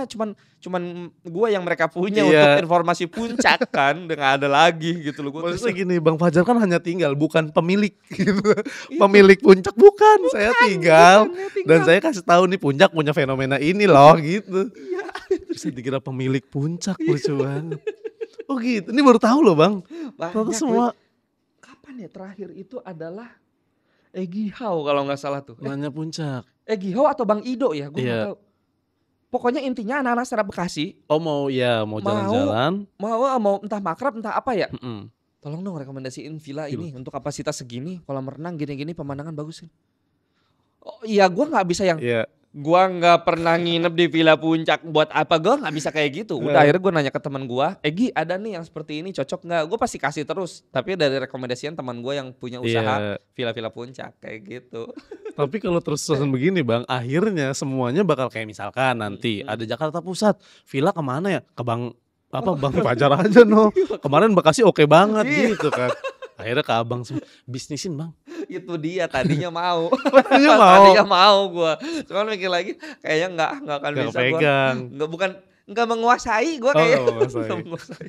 Cuman gue yang mereka punya Iya. untuk informasi puncak kan, udah nggak ada lagi gitu loh. Gue Maksudnya gini, Bang Fajar kan hanya tinggal, bukan pemilik gitu. Pemilik puncak bukan, saya tinggal. Dan saya kasih tahu nih puncak punya fenomena ini loh gitu. Bisa dikira pemilik puncak, lucu banget. Oh gitu, ini baru tahu loh Bang. Ternyata semua kapan ya terakhir itu adalah Egi Hao kalau nggak salah tuh. nanya puncak. Egi Hao atau Bang Ido ya, gue Iya. nggak tahu. Pokoknya intinya anak-anak stand up Bekasi Oh mau jalan-jalan. mau entah makrab entah apa ya. Mm-mm. Tolong dong rekomendasiin villa ini untuk kapasitas segini, kolam renang gini-gini, pemandangan bagus kan. Oh iya, gue nggak bisa yang Iya. gue nggak pernah nginep di villa puncak. Buat apa gue nggak bisa kayak gitu. Udah akhirnya gue nanya ke teman gue, Egi ada nih yang seperti ini cocok nggak? Gue pasti kasih terus. Tapi dari rekomendasian teman gue yang punya usaha Iya. villa-villa puncak kayak gitu. Tapi kalau terus-terusan begini Bang, akhirnya semuanya bakal kayak misalkan nanti ada Jakarta Pusat, villa kemana ya? Ke Bang Fajar aja no. Kemarin Bekasi oke banget gitu kan. Akhirnya ke abang semua, bisnisin Bang. Itu dia tadinya mau. Tadinya mau. Tadinya mau gue. Cuman mikir lagi kayaknya nggak akan Gak bisa gue. pegang. Nggak menguasai gue kayak. Nggak menguasai.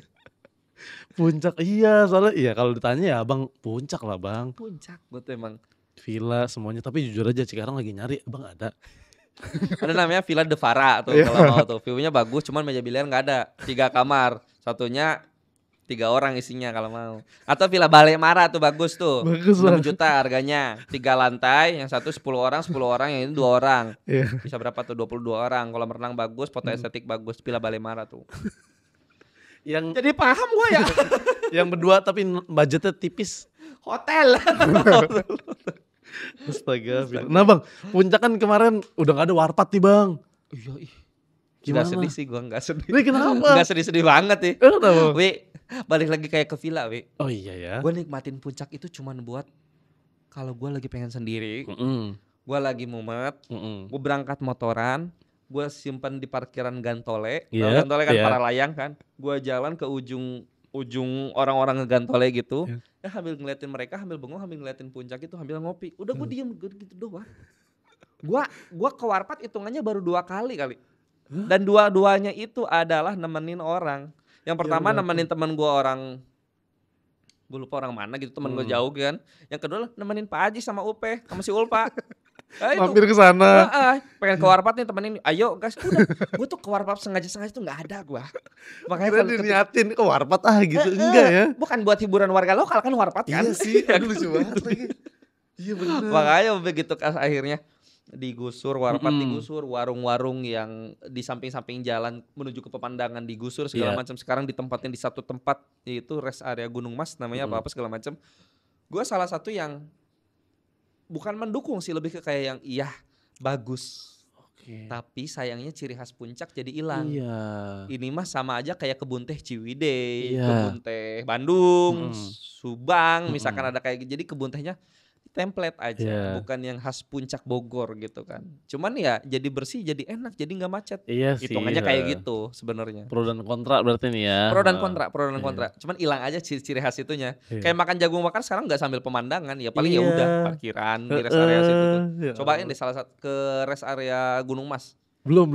Puncak iya, soalnya iya kalau ditanya ya abang puncak lah Bang. Puncak gue tuh emang. Villa semuanya, tapi jujur aja sekarang lagi nyari, Bang ada. Ada namanya Villa Devara tuh kalau mau tuh. View-nya bagus cuman meja biliar nggak ada. 3 kamar. Satunya 3 orang isinya kalau mau. Atau Villa Balai Mara tuh bagus tuh. Bagus 6 lah. juta harganya. 3 lantai, yang satu 10 orang, yang ini 2 orang. Iya. Bisa berapa tuh? 22 orang. Kolam renang bagus, foto estetik bagus. Villa Balai Mara tuh. Yang Jadi paham gue ya. yang berdua tapi budgetnya tipis. Hotel. Astaga. Nah Bang, puncak kan kemarin udah gak ada warpat nih Bang. Iya ih. Gimana? Gak sedih sih gue, gak sedih. Ini kenapa? Gak sedih-sedih banget nih. Kenapa? Balik lagi kayak ke villa Oh iya ya. Gue nikmatin puncak itu cuman buat kalau gue lagi pengen sendiri, gue lagi mumet, gue berangkat motoran, gue simpan di parkiran Gantole. Iya, Gantole kan iya. para layang kan. Gue jalan ke ujung orang-orang ngegantole gitu. Iya. Sambil ngeliatin mereka, sambil bengong, sambil ngeliatin puncak itu, sambil ngopi. Udah gue diem gitu doang. Gue ke warpat hitungannya baru 2 kali. Dan dua-duanya itu adalah nemenin orang. Yang pertama nemenin temen gue gue lupa orang mana gitu, temen gue jauh kan. Yang kedua nemenin Pak Haji sama Upe, sama si Ulpa. Mampir ke sana. Pengen ke warpat nih temenin, ayo guys. Udah, gue tuh ke warpat sengaja tuh gak ada gue. Makanya Kira diniatin ke warpat gitu, enggak ya? Bukan buat hiburan warga lokal kan warpat kan. Iya sih, aduh lucu banget lagi. Iya benar. Makanya begitu akhirnya digusur, warpat digusur, warung-warung yang di samping-samping jalan menuju ke pemandangan digusur segala macam. Sekarang ditempatin di satu tempat, yaitu rest area Gunung Mas namanya apa segala macam. Gue salah satu yang bukan mendukung sih, lebih ke kayak yang iya bagus. Oke. Tapi sayangnya ciri khas puncak jadi hilang. Iya. Ini mah sama aja kayak kebun teh Ciwidey, Iya. kebun teh Bandung, Subang, misalkan ada kayak gitu. Jadi kebun tehnya template aja, bukan yang khas puncak Bogor gitu kan. Cuman ya jadi bersih, jadi enak, jadi nggak macet. Iya sih. Hitungannya kayak gitu sebenarnya. Pro dan kontra berarti nih ya. Pro dan kontra. Cuman hilang aja ciri khas itunya. Kayak makan jagung bakar sekarang nggak sambil pemandangan, ya paling ya udah parkiran di rest area situ tuh. Cobain deh salah satu ke rest area Gunung Mas. Belum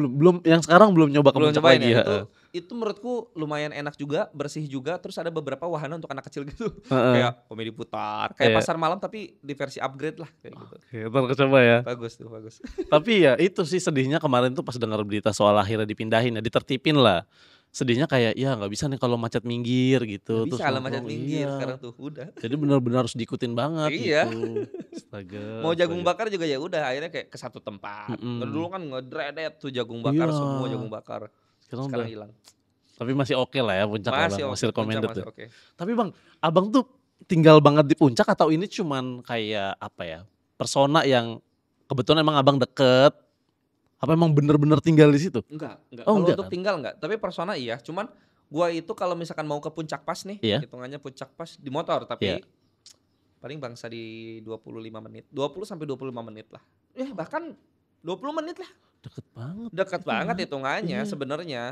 yang sekarang belum nyoba ke Belum puncak nyobain lagi ya. heeh. Itu menurutku lumayan enak juga, bersih juga, terus ada beberapa wahana untuk anak kecil gitu. Heeh. Kayak komedi putar, kayak Iya. pasar malam tapi di versi upgrade lah kayak gitu. Oke, entar kecoba ya. Bagus tuh, bagus. Tapi ya itu sih sedihnya kemarin tuh pas dengar berita soal akhirnya dipindahin ya, ditertipin lah. Sedihnya kayak ya nggak bisa nih kalau macet minggir gitu Nggak terus bisa lah macet nongkrong minggir iya. sekarang tuh, udah. Jadi benar-benar harus diikutin banget Iya. gitu. Astaga. Mau jagung astaga. bakar juga ya udah akhirnya kayak ke satu tempat. Kalau dulu kan ngedredet tuh jagung bakar, Iya. semua jagung bakar. Sekarang Sekarang udah. hilang. Tapi masih oke lah ya puncak ya Masih bang, oke, masih puncak recommended masih ya. oke. Tapi bang, abang tuh tinggal banget di puncak atau ini cuman kayak apa ya, persona yang kebetulan emang abang deket, apa emang bener-bener tinggal di situ? Enggak. Oh Kalau enggak untuk kan? tinggal enggak, tapi persona iya. Cuman gua itu kalau misalkan mau ke puncak pas nih, Iya. hitungannya puncak pas di motor, Iya. tapi paling bangsa di 25 menit. 20 sampai 25 menit lah. Bahkan 20 menit lah. Deket banget. Dekat banget hitungannya Iya. sebenarnya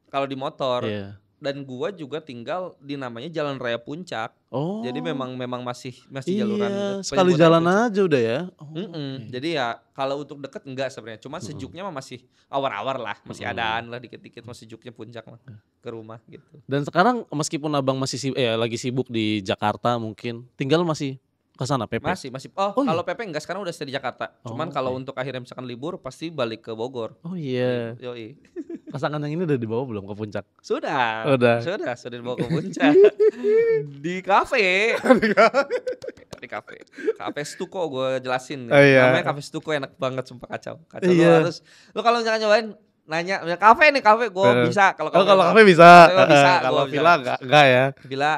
kalau di motor. Iya. Dan gua juga tinggal di namanya Jalan Raya Puncak. Oh. Jadi memang masih jaluran Iya, sekali penyebutannya jalan puncak. aja udah ya. Oh, oke. Jadi ya kalau untuk deket enggak sebenarnya. Cuman sejuknya mah masih awar-awar lah, masih adaan lah dikit-dikit, masih sejuknya puncak lah ke rumah gitu. Dan sekarang meskipun abang masih lagi sibuk di Jakarta mungkin, tinggal masih ke sana PP? Masih. Oh, iya? Kalau Pepe enggak, sekarang udah stay di Jakarta. Cuman Oh, kalau oke. untuk akhirnya misalkan libur pasti balik ke Bogor. Oh iya. Yoi. Pasangan yang ini udah dibawa belum ke puncak? Sudah dibawa ke puncak. Di kafe. Di kafe. Kafe Stuko gue jelasin. Oh, iya. Namanya Kafe Stuko, enak banget sumpah, kacau. Iya. Lu kalau misalkan nyobain nanya kafe gue bisa kalau Oh, kalau kafe bisa. Kalau gua villa enggak ya. Villa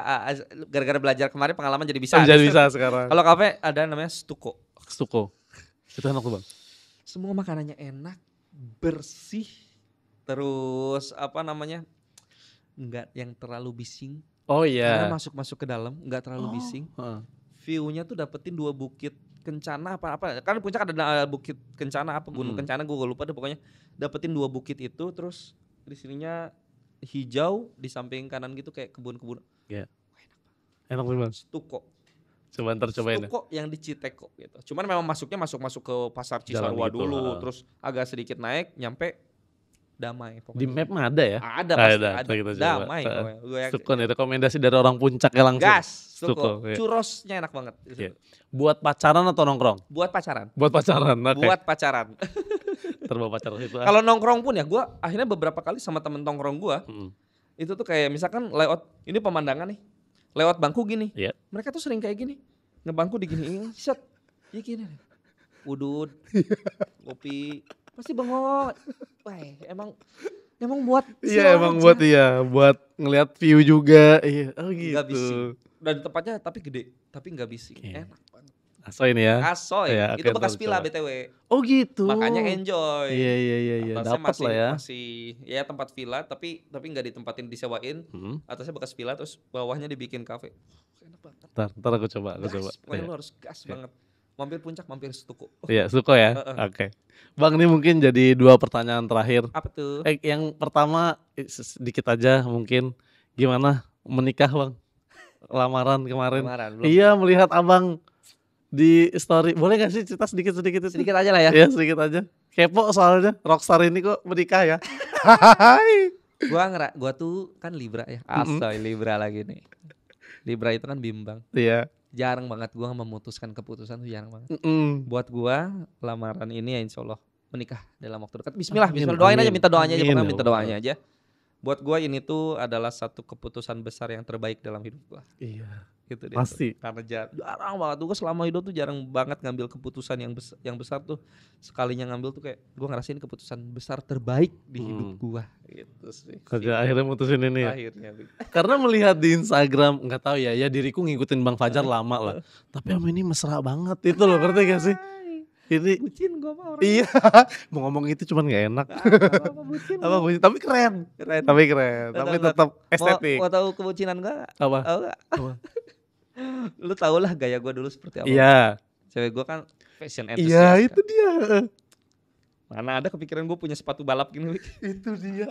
gara-gara belajar kemarin pengalaman jadi bisa. Jadi bisa sekarang. Kalau kafe ada namanya Stuko. Stuko. Itu enak tuh bang. Semua makanannya enak, bersih, terus apa namanya, nggak yang terlalu bising. Oh Karena iya. masuk ke dalam nggak terlalu bising. Heeh. View-nya tuh dapetin 2 bukit Kencana apa kan puncak ada bukit Kencana apa Gunung Kencana gue lupa deh, pokoknya dapetin 2 bukit itu, terus di sininya hijau, di samping kanan gitu kayak kebun-kebun. Iya. Enak tuh bang. Stuko. Coba ntar cobain ya. Stuko yang di Citeko gitu. Cuman memang masuk ke pasar Cisarua gitu, dulu, heeh. terus agak sedikit naik nyampe Damai pokoknya. Di map mah ada ya? Ada pasti ada. Ntar kita coba. Damai Heeh. pokoknya. Gua yakin. Stuko nih rekomendasi dari orang puncak ya langsung. Gas, Stuko, Stuko. iya. Churrosnya enak banget. Iya. Buat pacaran atau nongkrong? Buat pacaran. Buat pacaran, oke. Buat pacaran. Terbawa pacaran itu. Kalau nongkrong pun ya, gue akhirnya beberapa kali sama temen nongkrong gue, itu tuh kayak misalkan lewat, ini pemandangan nih, lewat bangku gini, Iya. mereka tuh sering kayak gini, ngebangku diginiin, set, ya gini, udut, kopi, pasti bengong, wah emang buat Iya chill emang aja. buat ngelihat view juga. Iya. Oh gitu. Nggak bising, dan tempatnya tapi gede, tapi nggak bising, Oke. enak banget. Aso ini ya. Asoy, Iya, itu oke, bekas ntar villa coba. BTW, Oh gitu. makanya enjoy. Iya. Atasnya Dapat lah ya. masih ya tempat villa, tapi nggak ditempatin, disewain. Atasnya bekas villa, terus bawahnya dibikin kafe. Enak banget. Ntar aku coba, Gas, pokoknya Iya. lu harus gas banget. Mampir puncak, mampir Stuko. Iya, Suko ya. Oke. Bang, ini mungkin jadi 2 pertanyaan terakhir. Apa tuh? Yang pertama sedikit aja mungkin, gimana menikah bang? Lamaran kemarin. Belum. Iya, melihat abang di story. Boleh gak sih cerita sedikit-sedikit itu? Sedikit aja lah ya. Iya, sedikit aja. Kepo soalnya rockstar ini kok menikah ya. Gua tuh kan Libra ya. Asoy Libra lagi nih. Libra itu kan bimbang. Iya. Jarang banget gua memutuskan keputusan tuh, jarang banget. Mm-mm. Buat gua lamaran ini ya insya Allah menikah dalam waktu dekat. Bismillah, Amin, doain aja, amin. minta doanya aja, Amin, pokoknya ya minta Allah. doanya aja. Buat gua ini tuh adalah satu keputusan besar yang terbaik dalam hidup gua. Iya. Gitu deh. Pasti. Karena jarang banget tuh gua selama hidup tuh jarang banget ngambil keputusan yang besar tuh. Sekalinya ngambil tuh kayak gua ngerasain keputusan besar terbaik di hidup gua gitu sih. Kerja akhirnya mutusin ini ya. Akhirnya. Karena melihat di Instagram, nggak tahu ya diriku ngikutin Bang Fajar lama lah. Tapi sama ini mesra banget itu loh, ngerti gak sih? Ini Bucin gua mah orang. iya, mau ngomong itu cuman nggak enak. Apa bucin? Apa bucin? Tapi keren. Keren. Tapi tetap estetik. Mau tahu kebucinan gua? Apa? Tahu gak? Apa? Lu tau lah gaya gua dulu seperti apa. Iya. Cewek gua kan fashion Iya, enthusiast. itu dia. Mana ada kepikiran gue punya sepatu balap gini. Itu dia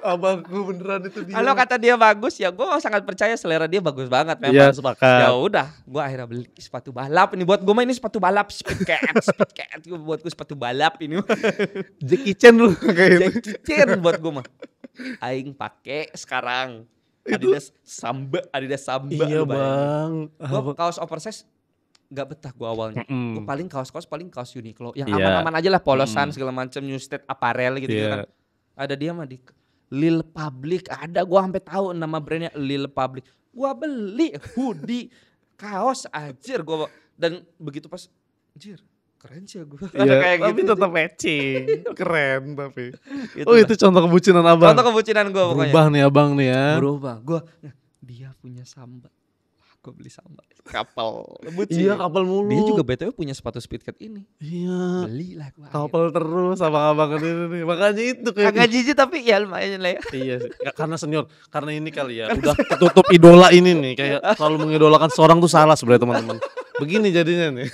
abangku beneran itu dia. Kalau kata dia bagus ya gue sangat percaya selera dia bagus banget memang. Iya, sepakat. Ya udah, gue akhirnya beli sepatu balap ini buat gue mah, ini sepatu balap speed cat buat gue sepatu balap ini. Jackie Chan lu kayak Jackie Chan buat gue mah. Aing pakai sekarang Adidas Samba. Iya bang. Gue kaos oversize gak betah gue awalnya. Gue paling kaos Uniqlo yang Iya. aman-aman aja lah, polosan segala macam, New State Apparel gitu, Iya. kan. Ada dia mah di Lil Public, ada gue sampai tahu nama brandnya Lil Public. Gue beli hoodie, kaos anjir gue, dan begitu pas anjir keren sih gue. Iya, Kayak tapi gitu. tetap matching. Keren tapi. Itulah. Oh itu contoh kebucinan abang. Contoh kebucinan gue pokoknya. Berubah nih abang nih ya. Berubah. Gue dia punya Samba. Gue beli Samba. Kapal. Bucin. Iya kapal mulu. Dia juga BTW punya sepatu speedcat ini. Iya. Belilah gue. Kapal terus abang-abang ini nih. Makanya itu kayak. Agak jijik tapi ya lumayan lah ya. Iya sih. Nggak, karena senior. Karena ini kali ya. Udah ketutup idola ini nih. Kayak selalu mengidolakan seorang tuh salah sebenarnya teman-teman. Begini jadinya nih.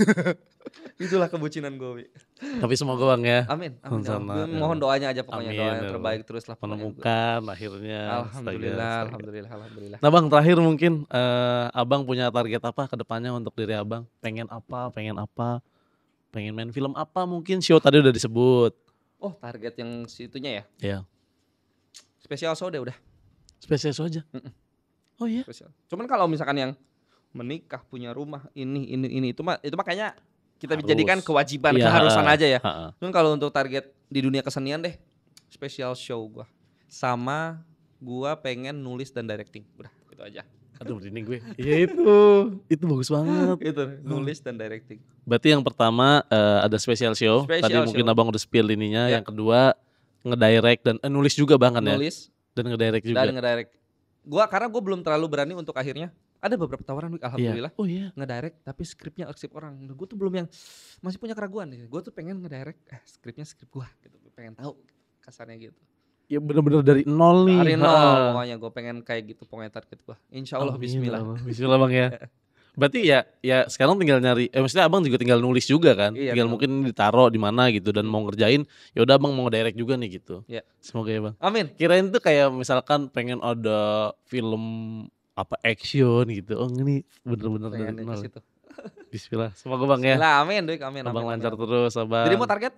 Itulah kebucinan gue. Tapi semoga bang ya. Amin. Sana, ya. Mohon doanya aja pokoknya. Amin, Doa yang ya terbaik terus lah. pokoknya. Menemukan akhirnya. Alhamdulillah. Astaga. Alhamdulillah. Nah bang terakhir mungkin abang punya target apa ke depannya untuk diri abang? Pengen apa? Pengen main film apa mungkin? Show tadi udah disebut. Oh target yang situnya ya. Iya. Spesial show deh udah. Spesial show aja. Oh iya. Spesial. Cuman kalau misalkan yang menikah punya rumah ini itu mah kayaknya kita Harus. jadikan kewajiban, Iya, keharusan aja ya. Ha-ha. Cuman kalau untuk target di dunia kesenian deh, spesial show gua. Sama gua pengen nulis dan directing. Udah, itu aja. Aduh ini gue. Iya itu bagus banget. Itu nulis dan directing. Berarti yang pertama ada special show. Tadi Special mungkin show. abang udah spill ininya. Ya. Yang kedua ngedirect dan nulis juga bang kan ya. Nulis Dan ngedirect juga. dan ngedirect. Karena gua belum terlalu berani untuk akhirnya. Ada beberapa tawaran, alhamdulillah. Iya. Oh iya. Ngedirect tapi skripnya skrip orang. Gue tuh belum yang masih punya keraguan. Gue tuh pengen ngedirect skripnya skrip gue gitu. Pengen tahu kasarnya gitu. Ya bener-bener dari nol nih. Dari nol Ha-ha. pokoknya gue pengen kayak gitu pokoknya target gue. Insya Allah Amin, bismillah. Allah. Bismillah bang ya. Berarti ya sekarang tinggal nyari maksudnya abang juga tinggal nulis juga kan. Iya, Tinggal betul. mungkin ditaruh di mana gitu dan mau ngerjain ya udah abang mau ngedirect juga nih gitu. Iya. Semoga ya bang. Amin. Kirain tuh kayak misalkan pengen ada film apa action gitu. Oh ini bener-bener dari Pengen ke nol. situ. Bismillah. Semoga bang ya. Bismillah, amin, Duk, amin. Abang amin, lancar amin. terus abang. Dirimu target?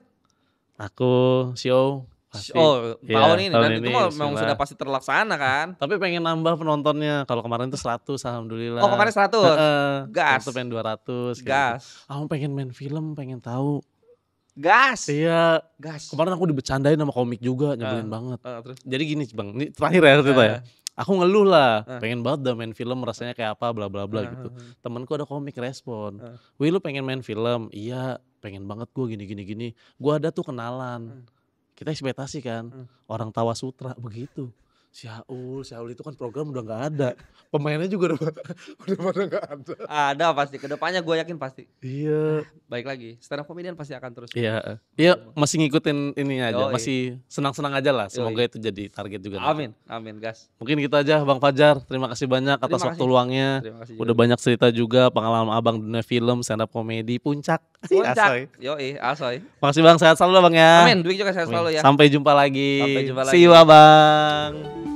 Aku show. Pasti. Oh, Iya, tahun ini dan itu ini, memang bismillah. sudah pasti terlaksana kan? Tapi pengen nambah penontonnya. Kalau kemarin tuh 100 alhamdulillah. Oh, kemarin 100. Gas. Itu pengen 200 kayak Gas. gitu. Aku pengen main film, pengen tahu. Gas. Iya, Gas. kemarin aku dibecandain sama komik juga, nyebelin banget. Terus Jadi gini bang, ini terakhir ya cerita ya. Aku ngeluh lah, Ah. pengen banget udah main film rasanya kayak apa bla bla bla gitu. Temenku ada komik respon, wih lu pengen main film? Iya, pengen banget gue gini. Gue ada tuh kenalan, kita ekspektasi kan, orang Tawa Sutra begitu. Syaul itu kan program udah nggak ada, pemainnya juga udah pada nggak ada. ada pasti kedepannya gue yakin pasti. Iya, Baik lagi, stand up comedian pasti akan terus. iya, masih ngikutin ini aja, Yoi. masih senang-senang aja lah. Semoga itu jadi target juga. nanti. Amin, gas. Mungkin gitu aja Bang Fajar. Terima kasih banyak atas Terima waktu kasih. luangnya. Terima kasih. Udah banyak cerita juga pengalaman Abang dunia film, stand up komedi, puncak. Asoy. Yoi, asoy. Makasih Bang, sehat selalu Bang ya. Amin, Dwi juga sehat selalu ya. Sampai jumpa lagi. Sampai jumpa See you lagi. Abang.